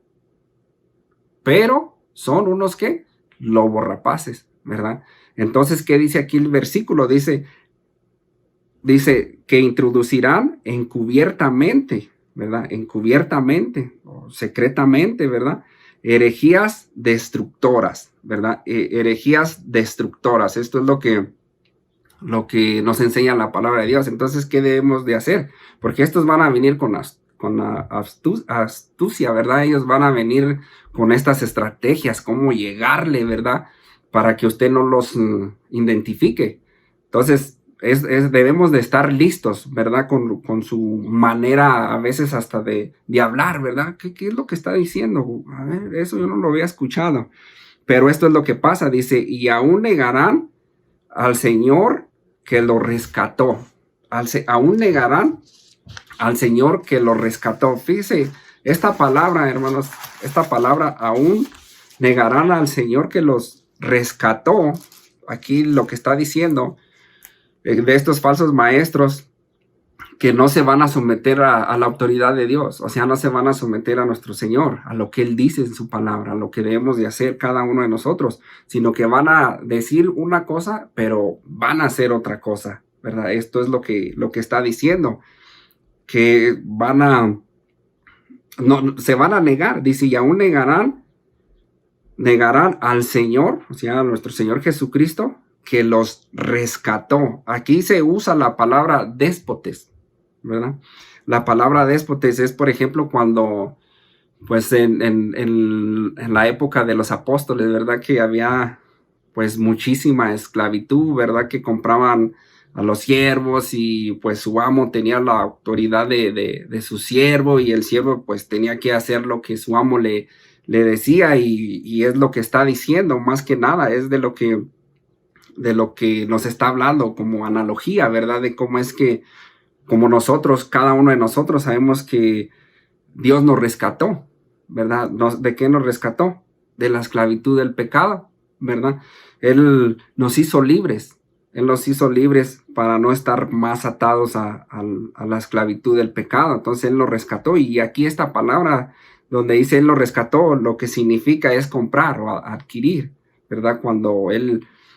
pero son unos ¿qué? Lobos rapaces, ¿verdad? Entonces, ¿qué dice aquí el versículo? Dice que introducirán encubiertamente, ¿verdad? Encubiertamente o secretamente, ¿verdad? Herejías destructoras, ¿verdad? Herejías destructoras. Esto es lo que nos enseña la palabra de Dios. Entonces, ¿qué debemos de hacer? Porque estos van a venir con astucia, ¿verdad? Ellos van a venir con estas estrategias, cómo llegarle, ¿verdad? Para que usted no los identifique. Entonces, debemos de estar listos, ¿verdad? Con su manera a veces hasta de hablar, ¿verdad? ¿Qué es lo que está diciendo? A ver, eso yo no lo había escuchado. Pero esto es lo que pasa, dice, y aún negarán al Señor que lo rescató. Aún negarán al Señor que lo rescató. Fíjese, esta palabra, hermanos, esta palabra, aún negarán al Señor que los rescató. Aquí lo que está diciendo de estos falsos maestros, que no se van a someter a la autoridad de Dios, o sea, no se van a someter a nuestro Señor, a lo que Él dice en su palabra, a lo que debemos de hacer cada uno de nosotros, sino que van a decir una cosa, pero van a hacer otra cosa, ¿verdad? Esto es lo que está diciendo, que se van a negar, dice, y aún negarán al Señor, o sea, a nuestro Señor Jesucristo, que los rescató. Aquí se usa la palabra déspotes, ¿verdad? La palabra déspotes es, por ejemplo, cuando, pues, en la época de los apóstoles, ¿verdad? Que había, pues, muchísima esclavitud, ¿verdad? Que compraban a los siervos y, pues, su amo tenía la autoridad de su siervo y el siervo, pues, tenía que hacer lo que su amo le decía y es lo que está diciendo, más que nada, es de lo que nos está hablando como analogía, ¿verdad? De cómo es que, como nosotros, cada uno de nosotros sabemos que Dios nos rescató, ¿verdad? ¿De qué nos rescató? De la esclavitud del pecado, ¿verdad? Él nos hizo libres. Él nos hizo libres para no estar más atados a la esclavitud del pecado. Entonces Él nos rescató. Y aquí esta palabra donde dice Él nos rescató, lo que significa es comprar o adquirir, ¿verdad? Cuando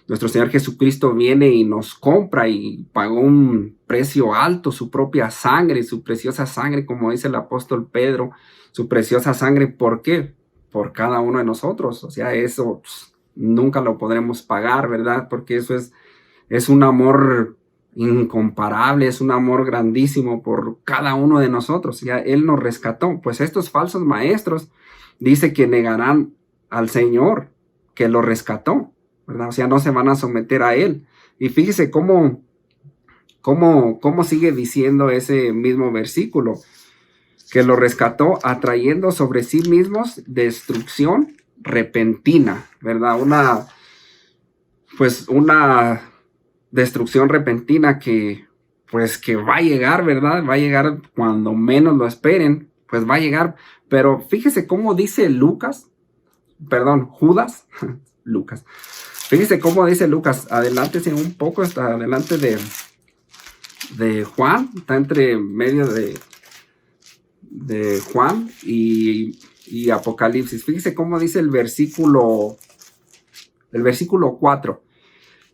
nuestro Señor Jesucristo viene y nos compra y pagó un precio alto, su propia sangre, su preciosa sangre, como dice el apóstol Pedro, su preciosa sangre. ¿Por qué? Por cada uno de nosotros. O sea, eso nunca lo podremos pagar, ¿verdad? Porque eso es un amor incomparable, es un amor grandísimo por cada uno de nosotros. Ya Él nos rescató. Pues estos falsos maestros dice que negarán al Señor que lo rescató, ¿verdad? O sea, no se van a someter a Él. Y fíjese cómo sigue diciendo ese mismo versículo, que lo rescató atrayendo sobre sí mismos destrucción repentina, ¿verdad? Una destrucción repentina que va a llegar, ¿verdad? Va a llegar cuando menos lo esperen, pues va a llegar. Pero fíjese cómo dice Judas, Lucas. Fíjese cómo dice Lucas, adelántese un poco, está adelante de Juan, está entre medio de Juan y Apocalipsis. Fíjese cómo dice el versículo 4.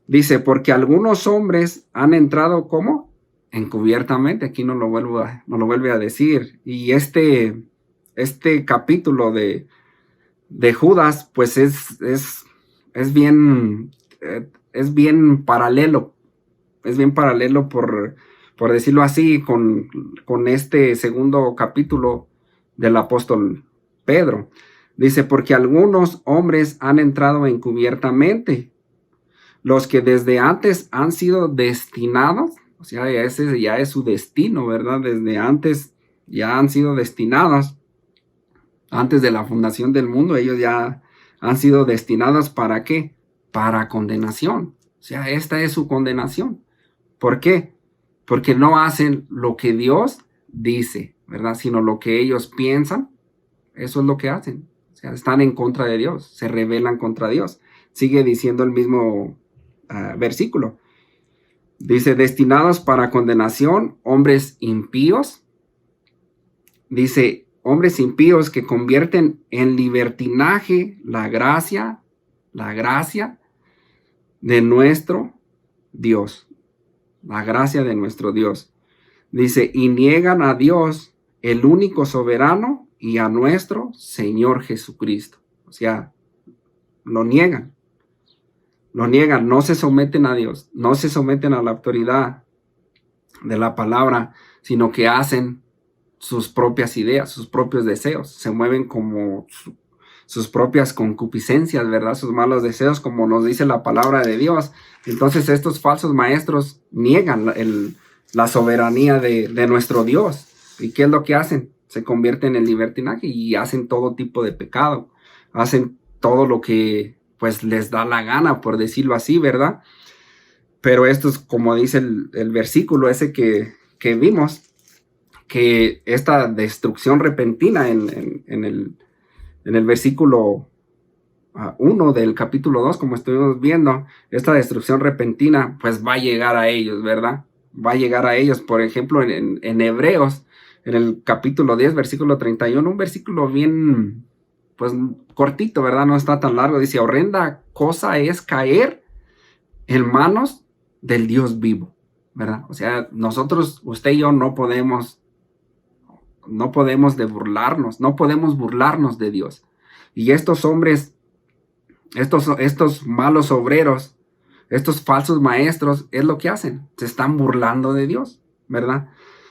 Dice, porque algunos hombres han entrado, ¿cómo? Encubiertamente. Aquí no lo vuelve a decir. Y este capítulo de Judas, pues es bien paralelo. Es bien paralelo, por decirlo así, con este segundo capítulo del apóstol Pedro. Dice, porque algunos hombres han entrado encubiertamente, los que desde antes han sido destinados, o sea, ese ya es su destino, ¿verdad? Desde antes ya han sido destinados, antes de la fundación del mundo, ellos ya han sido destinados, ¿para qué? Para condenación. O sea, esta es su condenación. ¿Por qué? Porque no hacen lo que Dios dice, ¿verdad? Sino lo que ellos piensan. Eso es lo que hacen. O sea, están en contra de Dios, se rebelan contra Dios. Sigue diciendo el mismo versículo. Dice, destinados para condenación, hombres impíos. Dice, hombres impíos que convierten en libertinaje la gracia de nuestro Dios. La gracia de nuestro Dios. Dice, y niegan a Dios, el único soberano, y a nuestro Señor Jesucristo. O sea, lo niegan. Lo niegan, no se someten a Dios, no se someten a la autoridad de la palabra, sino que hacen sus propias ideas, sus propios deseos. Se mueven como sus propias concupiscencias, ¿verdad? Sus malos deseos, como nos dice la palabra de Dios. Entonces estos falsos maestros niegan la soberanía de nuestro Dios. ¿Y qué es lo que hacen? Se convierten en libertinaje y hacen todo tipo de pecado. Hacen todo lo que pues les da la gana, por decirlo así, ¿verdad? Pero esto es como dice el versículo ese que vimos, que esta destrucción repentina en el versículo 1 del capítulo 2, como estuvimos viendo, esta destrucción repentina pues va a llegar a ellos, ¿verdad? Va a llegar a ellos. Por ejemplo, en Hebreos, en el capítulo 10, versículo 31, un versículo bien, pues cortito, ¿verdad? No está tan largo. Dice, horrenda cosa es caer en manos del Dios vivo, ¿verdad? O sea, nosotros, usted y yo no podemos burlarnos de Dios. Y estos hombres, estos malos obreros, estos falsos maestros, es lo que hacen. Se están burlando de Dios, ¿verdad?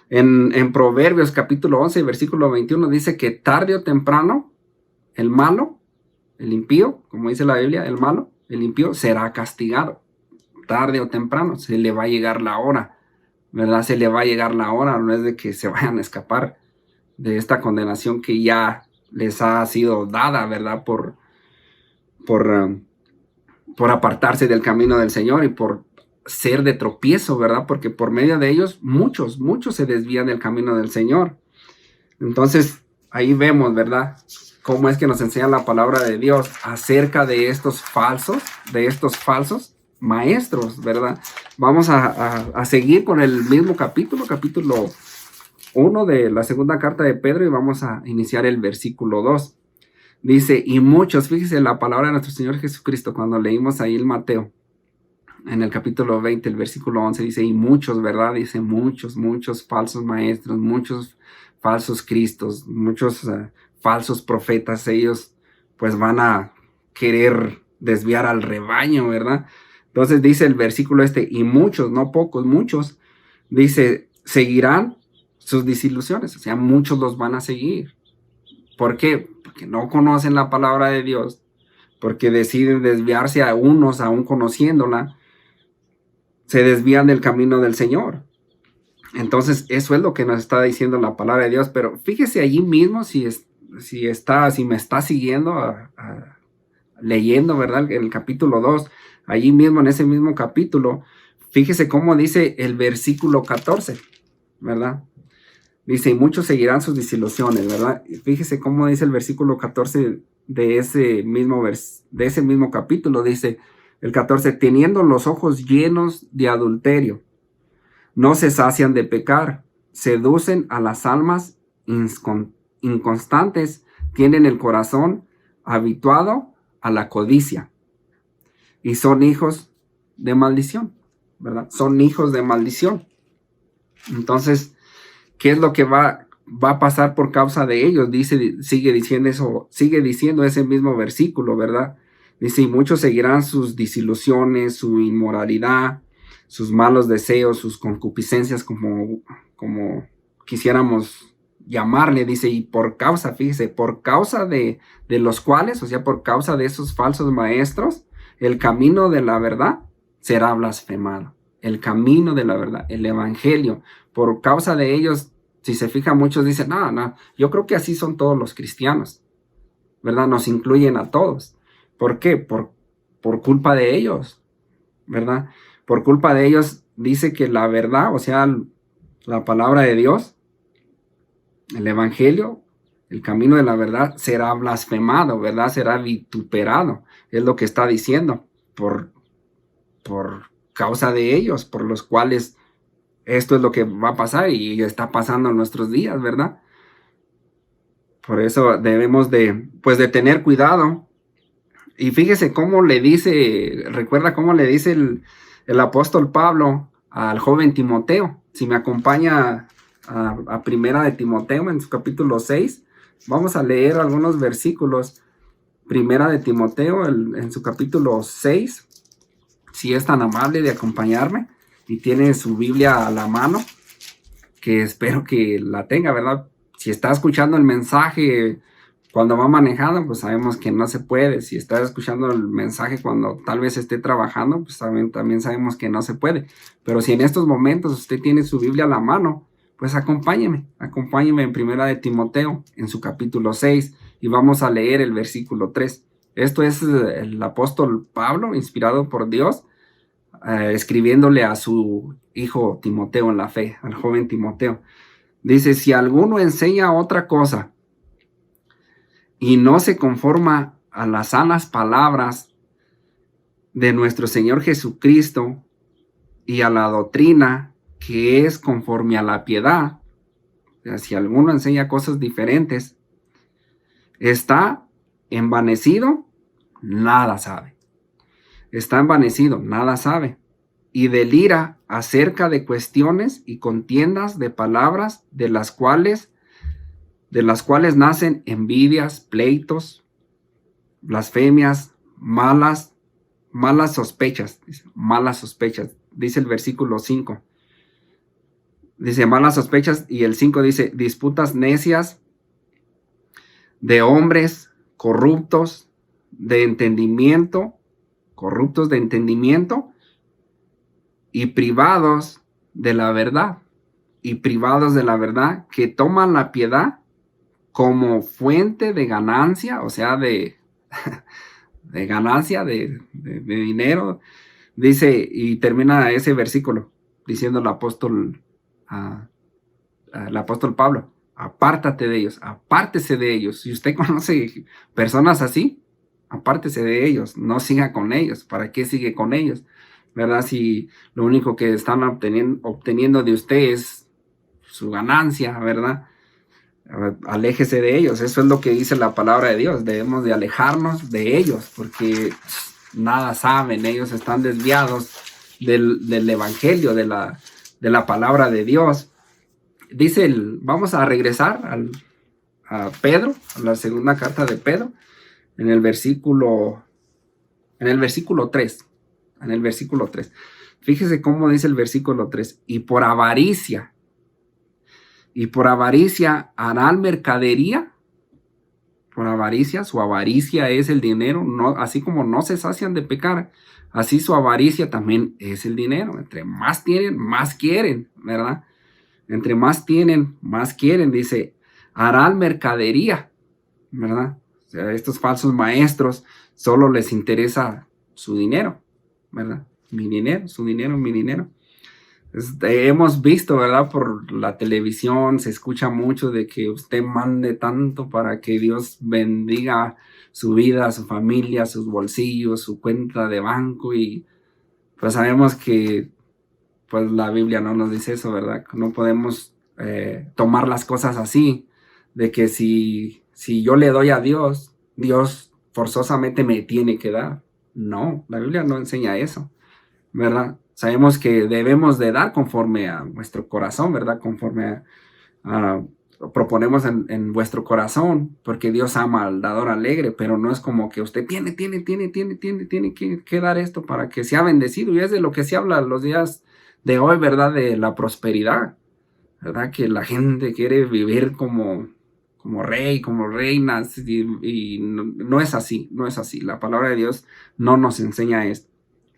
En Proverbios capítulo 11, versículo 21 dice que tarde o temprano el malo, el impío, como dice la Biblia, el impío será castigado. Tarde o temprano se le va a llegar la hora, ¿verdad? Se le va a llegar la hora, no es de que se vayan a escapar de esta condenación que ya les ha sido dada, ¿verdad? Por apartarse del camino del Señor y por ser de tropiezo, ¿verdad? Porque por medio de ellos muchos se desvían del camino del Señor. Entonces, ahí vemos, ¿verdad? cómo es que nos enseña la palabra de Dios acerca de estos falsos maestros, ¿verdad? Vamos a seguir con el mismo capítulo 1 de la segunda carta de Pedro, y vamos a iniciar el versículo 2. Dice, y muchos, fíjese la palabra de nuestro Señor Jesucristo, cuando leímos ahí el Mateo, en el capítulo 20, el versículo 11, dice, y muchos, ¿verdad? Dice, muchos falsos maestros, muchos falsos cristos, muchos falsos profetas, ellos pues van a querer desviar al rebaño, ¿verdad? Entonces dice el versículo y muchos, no pocos, muchos, dice, seguirán sus desilusiones, o sea, muchos los van a seguir. ¿Por qué? Porque no conocen la palabra de Dios, porque deciden desviarse a unos, aún conociéndola, se desvían del camino del Señor. Entonces, eso es lo que nos está diciendo la palabra de Dios. Pero fíjese allí mismo, si me está siguiendo leyendo, ¿verdad? En el capítulo 2, allí mismo, en ese mismo capítulo, fíjese cómo dice el versículo 14, ¿verdad? Dice, y muchos seguirán sus desilusiones, ¿verdad? Fíjese cómo dice el versículo 14 de ese mismo capítulo. Dice el 14, teniendo los ojos llenos de adulterio, no se sacian de pecar, seducen a las almas inconstantes, tienen el corazón habituado a la codicia y son hijos de maldición, ¿verdad? Son hijos de maldición. Entonces, ¿qué es lo que va a pasar por causa de ellos? Sigue diciendo ese mismo versículo, ¿verdad? Dice, y muchos seguirán sus desilusiones, su inmoralidad, sus malos deseos, sus concupiscencias, como quisiéramos llamarle, dice, y por causa, fíjese, por causa de los cuales, o sea, por causa de esos falsos maestros, el camino de la verdad será blasfemado. El camino de la verdad, el evangelio, por causa de ellos, si se fijan, muchos dicen, no, yo creo que así son todos los cristianos, ¿verdad? Nos incluyen a todos. ¿Por qué? Por culpa de ellos, ¿verdad? Por culpa de ellos dice que la verdad, o sea, la palabra de Dios, el evangelio, el camino de la verdad será blasfemado, ¿verdad? Será vituperado, es lo que está diciendo, por causa de ellos, por los cuales esto es lo que va a pasar y está pasando en nuestros días, ¿verdad? Por eso debemos de tener cuidado. Y fíjese cómo le dice, recuerda cómo le dice el apóstol Pablo al joven Timoteo. Si me acompaña a Primera de Timoteo en su capítulo 6, vamos a leer algunos versículos. Primera de Timoteo en su capítulo 6, si es tan amable de acompañarme y tiene su Biblia a la mano, que espero que la tenga, ¿verdad? Si está escuchando el mensaje cuando va manejando, pues sabemos que no se puede. Si está escuchando el mensaje cuando tal vez esté trabajando, pues también sabemos que no se puede. Pero si en estos momentos usted tiene su Biblia a la mano, pues acompáñeme en Primera de Timoteo, en su capítulo 6, y vamos a leer el versículo 3. Esto es el apóstol Pablo, inspirado por Dios, escribiéndole a su hijo Timoteo en la fe, al joven Timoteo. Dice, si alguno enseña otra cosa y no se conforma a las sanas palabras de nuestro Señor Jesucristo y a la doctrina que es conforme a la piedad, o sea, si alguno enseña cosas diferentes, está envanecido, nada sabe. Está envanecido, nada sabe, y delira acerca de cuestiones y contiendas de palabras de las cuales nacen envidias, pleitos, blasfemias, malas sospechas, dice el versículo 5. Dice malas sospechas, y el 5 dice disputas necias de hombres corruptos de entendimiento y privados de la verdad, que toman la piedad como fuente de ganancia, o sea, de ganancia, de dinero. Dice, y termina ese versículo diciendo el apóstol Pablo, apártate de ellos, apártese de ellos. Si usted conoce personas así, apártese de ellos, no siga con ellos. ¿Para qué sigue con ellos? ¿Verdad? Si lo único que están obteniendo de usted es su ganancia, ¿verdad? Aléjese de ellos. Eso es lo que dice la palabra de Dios. Debemos de alejarnos de ellos porque nada saben. Ellos están desviados del evangelio, de la palabra de Dios. Dice, vamos a regresar a Pedro, a la segunda carta de Pedro, en el versículo 3. En el versículo 3. Fíjese cómo dice el versículo 3. Y por avaricia harán mercadería. Por avaricia, su avaricia es el dinero. No, así como no se sacian de pecar, así su avaricia también es el dinero. Entre más tienen, más quieren, ¿verdad? Entre más tienen, más quieren. Dice, harán mercadería, ¿verdad? O sea, estos falsos maestros solo les interesa su dinero, ¿verdad? Mi dinero, su dinero, mi dinero. Hemos visto, ¿verdad? Por la televisión se escucha mucho de que usted mande tanto para que Dios bendiga su vida, su familia, sus bolsillos, su cuenta de banco, y pues sabemos que pues la Biblia no nos dice eso, ¿verdad? No podemos tomar las cosas así, de que si yo le doy a Dios, Dios forzosamente me tiene que dar. No, la Biblia no enseña eso, ¿verdad? Sabemos que debemos de dar conforme a nuestro corazón, ¿verdad? Conforme proponemos en vuestro corazón, porque Dios ama al dador alegre, pero no es como que usted tiene que dar esto para que sea bendecido. Y es de lo que se habla los días de hoy, ¿verdad? De la prosperidad, ¿verdad? Que la gente quiere vivir como rey, como reinas, y no es así, no es así. La palabra de Dios no nos enseña esto.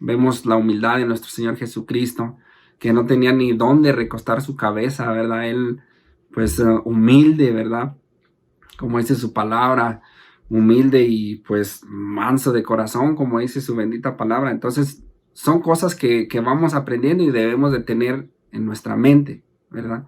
Vemos la humildad de nuestro Señor Jesucristo, que no tenía ni dónde recostar su cabeza, ¿verdad? Él, pues, humilde, ¿verdad? Como dice su palabra, humilde y, pues, manso de corazón, como dice su bendita palabra. Entonces, son cosas que vamos aprendiendo y debemos de tener en nuestra mente, ¿verdad?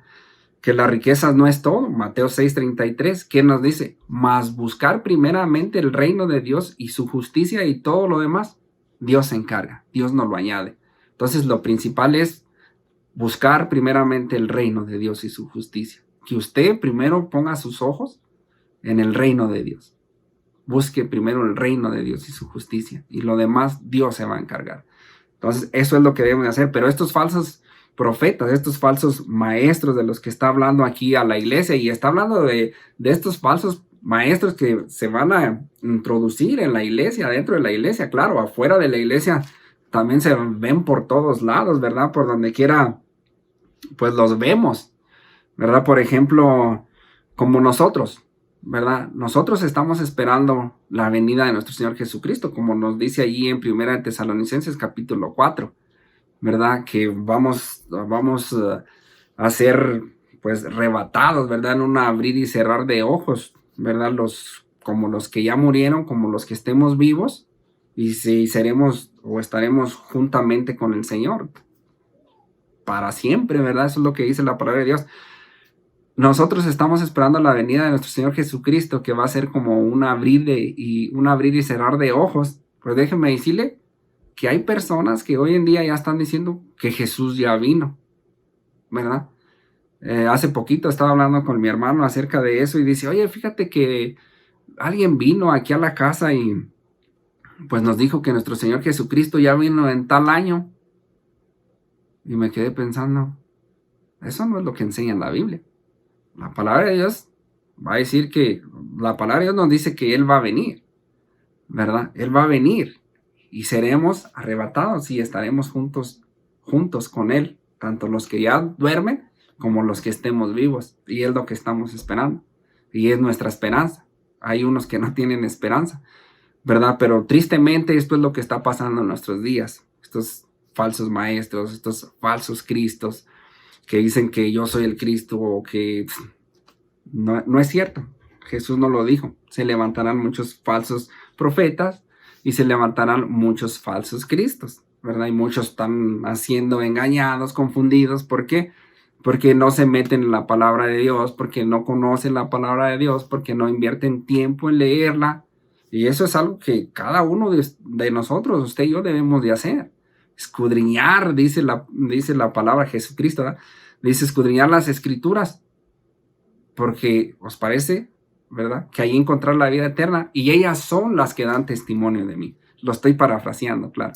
Que las riquezas no es todo. Mateo 6:33, ¿qué nos dice? Mas buscar primeramente el reino de Dios y su justicia, y todo lo demás Dios se encarga, Dios nos lo añade. Entonces lo principal es buscar primeramente el reino de Dios y su justicia. Que usted primero ponga sus ojos en el reino de Dios. Busque primero el reino de Dios y su justicia, y lo demás Dios se va a encargar. Entonces eso es lo que debemos hacer. Pero estos falsos profetas, estos falsos maestros de los que está hablando aquí a la iglesia, y está hablando de estos falsos maestros que se van a introducir en la iglesia, dentro de la iglesia, claro, afuera de la iglesia también se ven por todos lados, ¿verdad? Por donde quiera, pues los vemos, ¿verdad? Por ejemplo, como nosotros, ¿verdad? Nosotros estamos esperando la venida de nuestro Señor Jesucristo, como nos dice allí en 1 Tesalonicenses capítulo 4, ¿verdad? Que vamos a ser, pues, arrebatados, ¿verdad? En un abrir y cerrar de ojos, ¿verdad? Como los que ya murieron, como los que estemos vivos, y si seremos o estaremos juntamente con el Señor para siempre, ¿verdad? Eso es lo que dice la palabra de Dios. Nosotros estamos esperando la venida de nuestro Señor Jesucristo, que va a ser como un abrir y cerrar de ojos. Pues déjenme decirle que hay personas que hoy en día ya están diciendo que Jesús ya vino, ¿verdad? Hace poquito estaba hablando con mi hermano acerca de eso y dice, oye, fíjate que alguien vino aquí a la casa y pues nos dijo que nuestro Señor Jesucristo ya vino en tal año. Y me quedé pensando, eso no es lo que enseña en la Biblia. La palabra de Dios va a decir que, la palabra de Dios nos dice que Él va a venir, ¿verdad? Él va a venir y seremos arrebatados y estaremos juntos con Él, tanto los que ya duermen como los que estemos vivos, y es lo que estamos esperando, y es nuestra esperanza. Hay unos que no tienen esperanza, ¿verdad? Pero tristemente esto es lo que está pasando en nuestros días. Estos falsos maestros, estos falsos cristos que dicen que yo soy el Cristo, o que no es cierto. Jesús no lo dijo. Se levantarán muchos falsos profetas y se levantarán muchos falsos cristos, ¿verdad? Y muchos están siendo engañados, confundidos. ¿Por qué? porque no se meten en la palabra de Dios, porque no conocen la palabra de Dios, porque no invierten tiempo en leerla. Y eso es algo que cada uno de nosotros, usted y yo, debemos de hacer. Escudriñar, dice la palabra Jesucristo, ¿verdad? Dice escudriñar las escrituras, porque os parece, ¿verdad?, que ahí encontrar la vida eterna, y ellas son las que dan testimonio de mí. Lo estoy parafraseando, claro,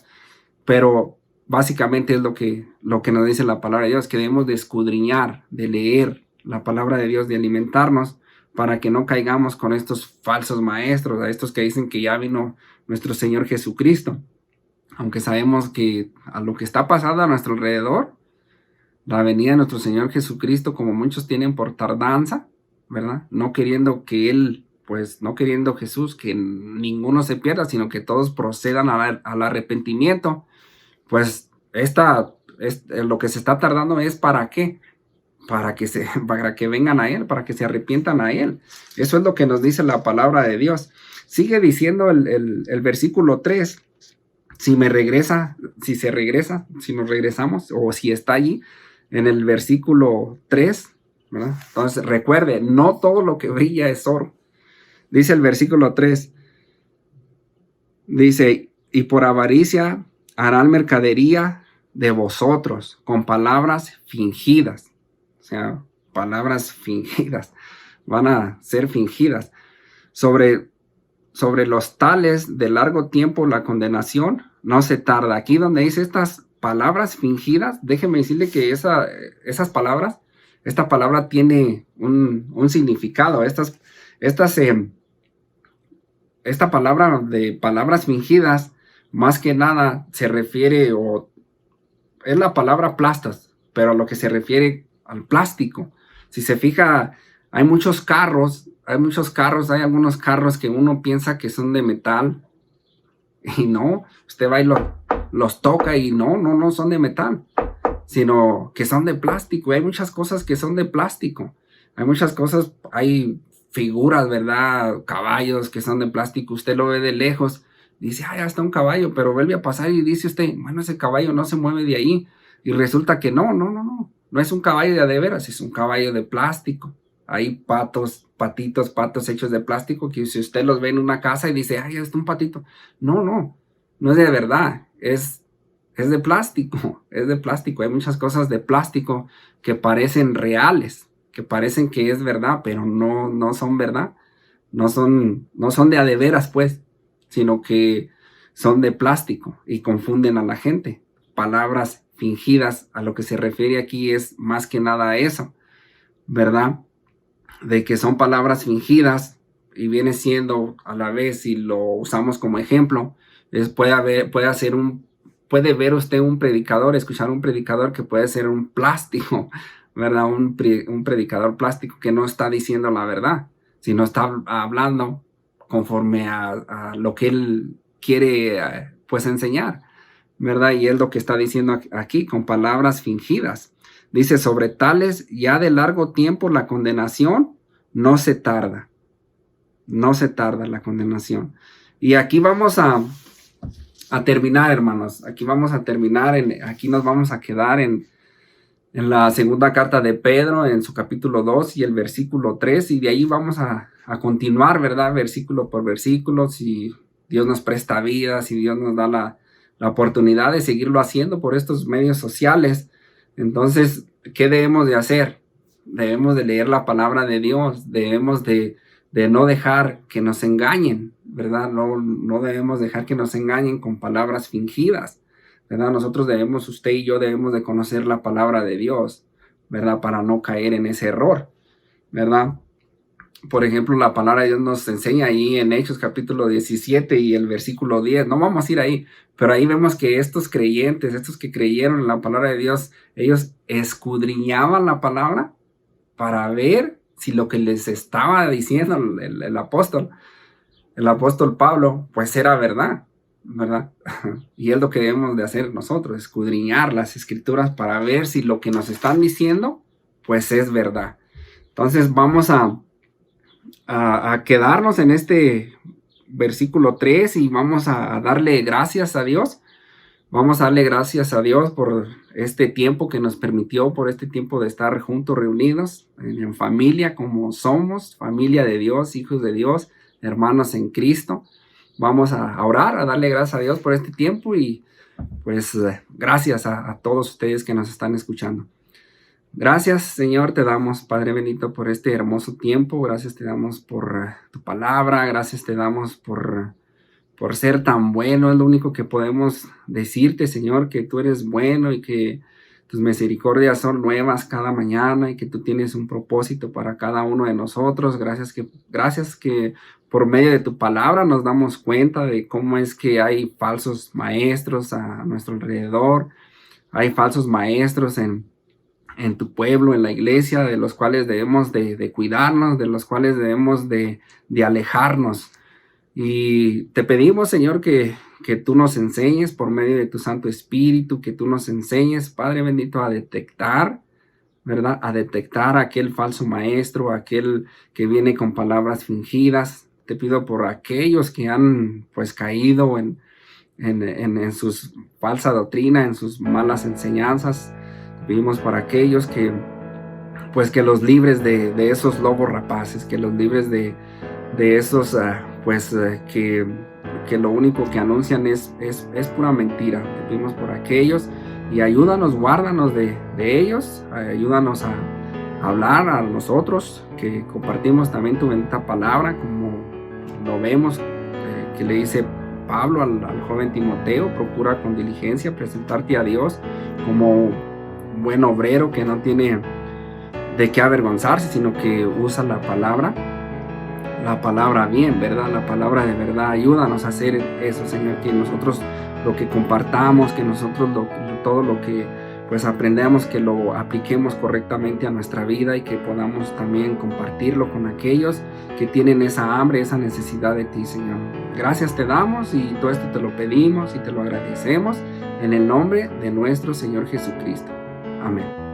pero básicamente es lo que nos dice la palabra de Dios, que debemos de escudriñar, de leer la palabra de Dios, de alimentarnos, para que no caigamos con estos falsos maestros, a estos que dicen que ya vino nuestro Señor Jesucristo. Aunque sabemos que a lo que está pasando a nuestro alrededor, la venida de nuestro Señor Jesucristo, como muchos tienen por tardanza, ¿verdad? No queriendo que Él, pues no queriendo Jesús que ninguno se pierda, sino que todos procedan al arrepentimiento. Pues lo que se está tardando es ¿para qué? Para que vengan a Él, para que se arrepientan a Él. Eso es lo que nos dice la palabra de Dios. Sigue diciendo el versículo 3, si nos regresamos, o si está allí, en el versículo 3, ¿verdad? Entonces recuerde, no todo lo que brilla es oro. Dice el versículo 3, dice, y por avaricia harán mercadería de vosotros con palabras fingidas. O sea, palabras fingidas, van a ser fingidas. Sobre los tales de largo tiempo la condenación no se tarda. Aquí donde dice estas palabras fingidas, déjeme decirle que esta palabra tiene un significado. Esta palabra de palabras fingidas, más que nada se refiere, o es la palabra plastas, pero a lo que se refiere al plástico. Si se fija, hay algunos carros que uno piensa que son de metal, y no, usted va y los toca y no son de metal, sino que son de plástico. Hay muchas cosas que son de plástico, hay figuras, ¿verdad? Caballos que son de plástico, usted lo ve de lejos, dice, ay, hasta un caballo, pero vuelve a pasar y dice usted, bueno, ese caballo no se mueve de ahí, y resulta que no es un caballo de veras, es un caballo de plástico. Hay patos hechos de plástico que si usted los ve en una casa y dice, ay, es un patito. No es de verdad, es de plástico, es de plástico. Hay muchas cosas de plástico que parecen reales, que parecen que es verdad, pero no son verdad. No son de veras, pues, sino que son de plástico y confunden a la gente. Palabras fingidas, a lo que se refiere aquí es más que nada a eso, ¿verdad? De que son palabras fingidas, y viene siendo a la vez, si lo usamos como ejemplo, puede ver usted escuchar un predicador que puede ser un plástico, ¿verdad? Un predicador plástico que no está diciendo la verdad, sino está hablando conforme a lo que él quiere pues enseñar, ¿verdad? Y es lo que está diciendo aquí, con palabras fingidas. Dice, sobre tales ya de largo tiempo la condenación no se tarda la condenación. Y aquí vamos a terminar, hermanos. Aquí vamos a terminar, aquí nos vamos a quedar en la segunda carta de Pedro, en su capítulo 2 y el versículo 3, y de ahí vamos a continuar, ¿verdad? Versículo por versículo, si Dios nos presta vida, si Dios nos da la oportunidad de seguirlo haciendo por estos medios sociales. Entonces, ¿qué debemos de hacer? Debemos de leer la palabra de Dios, debemos de no dejar que nos engañen, ¿verdad? No debemos dejar que nos engañen con palabras fingidas, ¿verdad? Usted y yo debemos de conocer la palabra de Dios, ¿verdad? Para no caer en ese error, ¿verdad? Por ejemplo, la palabra de Dios nos enseña ahí en Hechos capítulo 17 y el versículo 10. No vamos a ir ahí, pero ahí vemos que estos creyentes, estos que creyeron en la palabra de Dios, ellos escudriñaban la palabra para ver si lo que les estaba diciendo el apóstol Pablo, pues era verdad, ¿verdad? Y es lo que debemos de hacer nosotros, escudriñar las escrituras para ver si lo que nos están diciendo, pues es verdad. Entonces vamos a quedarnos en este versículo 3 y vamos a darle gracias a Dios, Vamos a darle gracias a Dios por este tiempo que nos permitió, por este tiempo de estar juntos, reunidos en familia, como somos, familia de Dios, hijos de Dios, hermanos en Cristo. Vamos a orar, a darle gracias a Dios por este tiempo y pues gracias a todos ustedes que nos están escuchando. Gracias, Señor, te damos, Padre bendito, por este hermoso tiempo. Gracias te damos por tu palabra. Gracias te damos por ser tan bueno. Es lo único que podemos decirte, Señor, que tú eres bueno y que tus misericordias son nuevas cada mañana y que tú tienes un propósito para cada uno de nosotros. Gracias que por medio de tu palabra nos damos cuenta de cómo es que hay falsos maestros a nuestro alrededor. Hay falsos maestros en tu pueblo, en la iglesia, de los cuales debemos de cuidarnos, de los cuales debemos de alejarnos. Y te pedimos, Señor, que tú nos enseñes por medio de tu Santo Espíritu, que tú nos enseñes, Padre bendito, a detectar, ¿verdad? A detectar a aquel falso maestro, aquel que viene con palabras fingidas. Te pido por aquellos que han pues caído en sus falsa doctrina, en sus malas enseñanzas. Pedimos para aquellos que los libres de esos lobos rapaces, que los libres de esos que lo único que anuncian es pura mentira. Te pedimos por aquellos y ayúdanos, guárdanos de ellos, ayúdanos a hablar a nosotros que compartimos también tu bendita palabra, como lo vemos que le dice Pablo al joven Timoteo: procura con diligencia presentarte a Dios como buen obrero que no tiene de qué avergonzarse, sino que usa la palabra bien, ¿verdad? La palabra de verdad. Ayúdanos a hacer eso, Señor, que nosotros lo que compartamos, que nosotros todo lo que pues aprendamos, que lo apliquemos correctamente a nuestra vida y que podamos también compartirlo con aquellos que tienen esa hambre, esa necesidad de ti, Señor. Gracias te damos y todo esto te lo pedimos y te lo agradecemos en el nombre de nuestro Señor Jesucristo. Amén.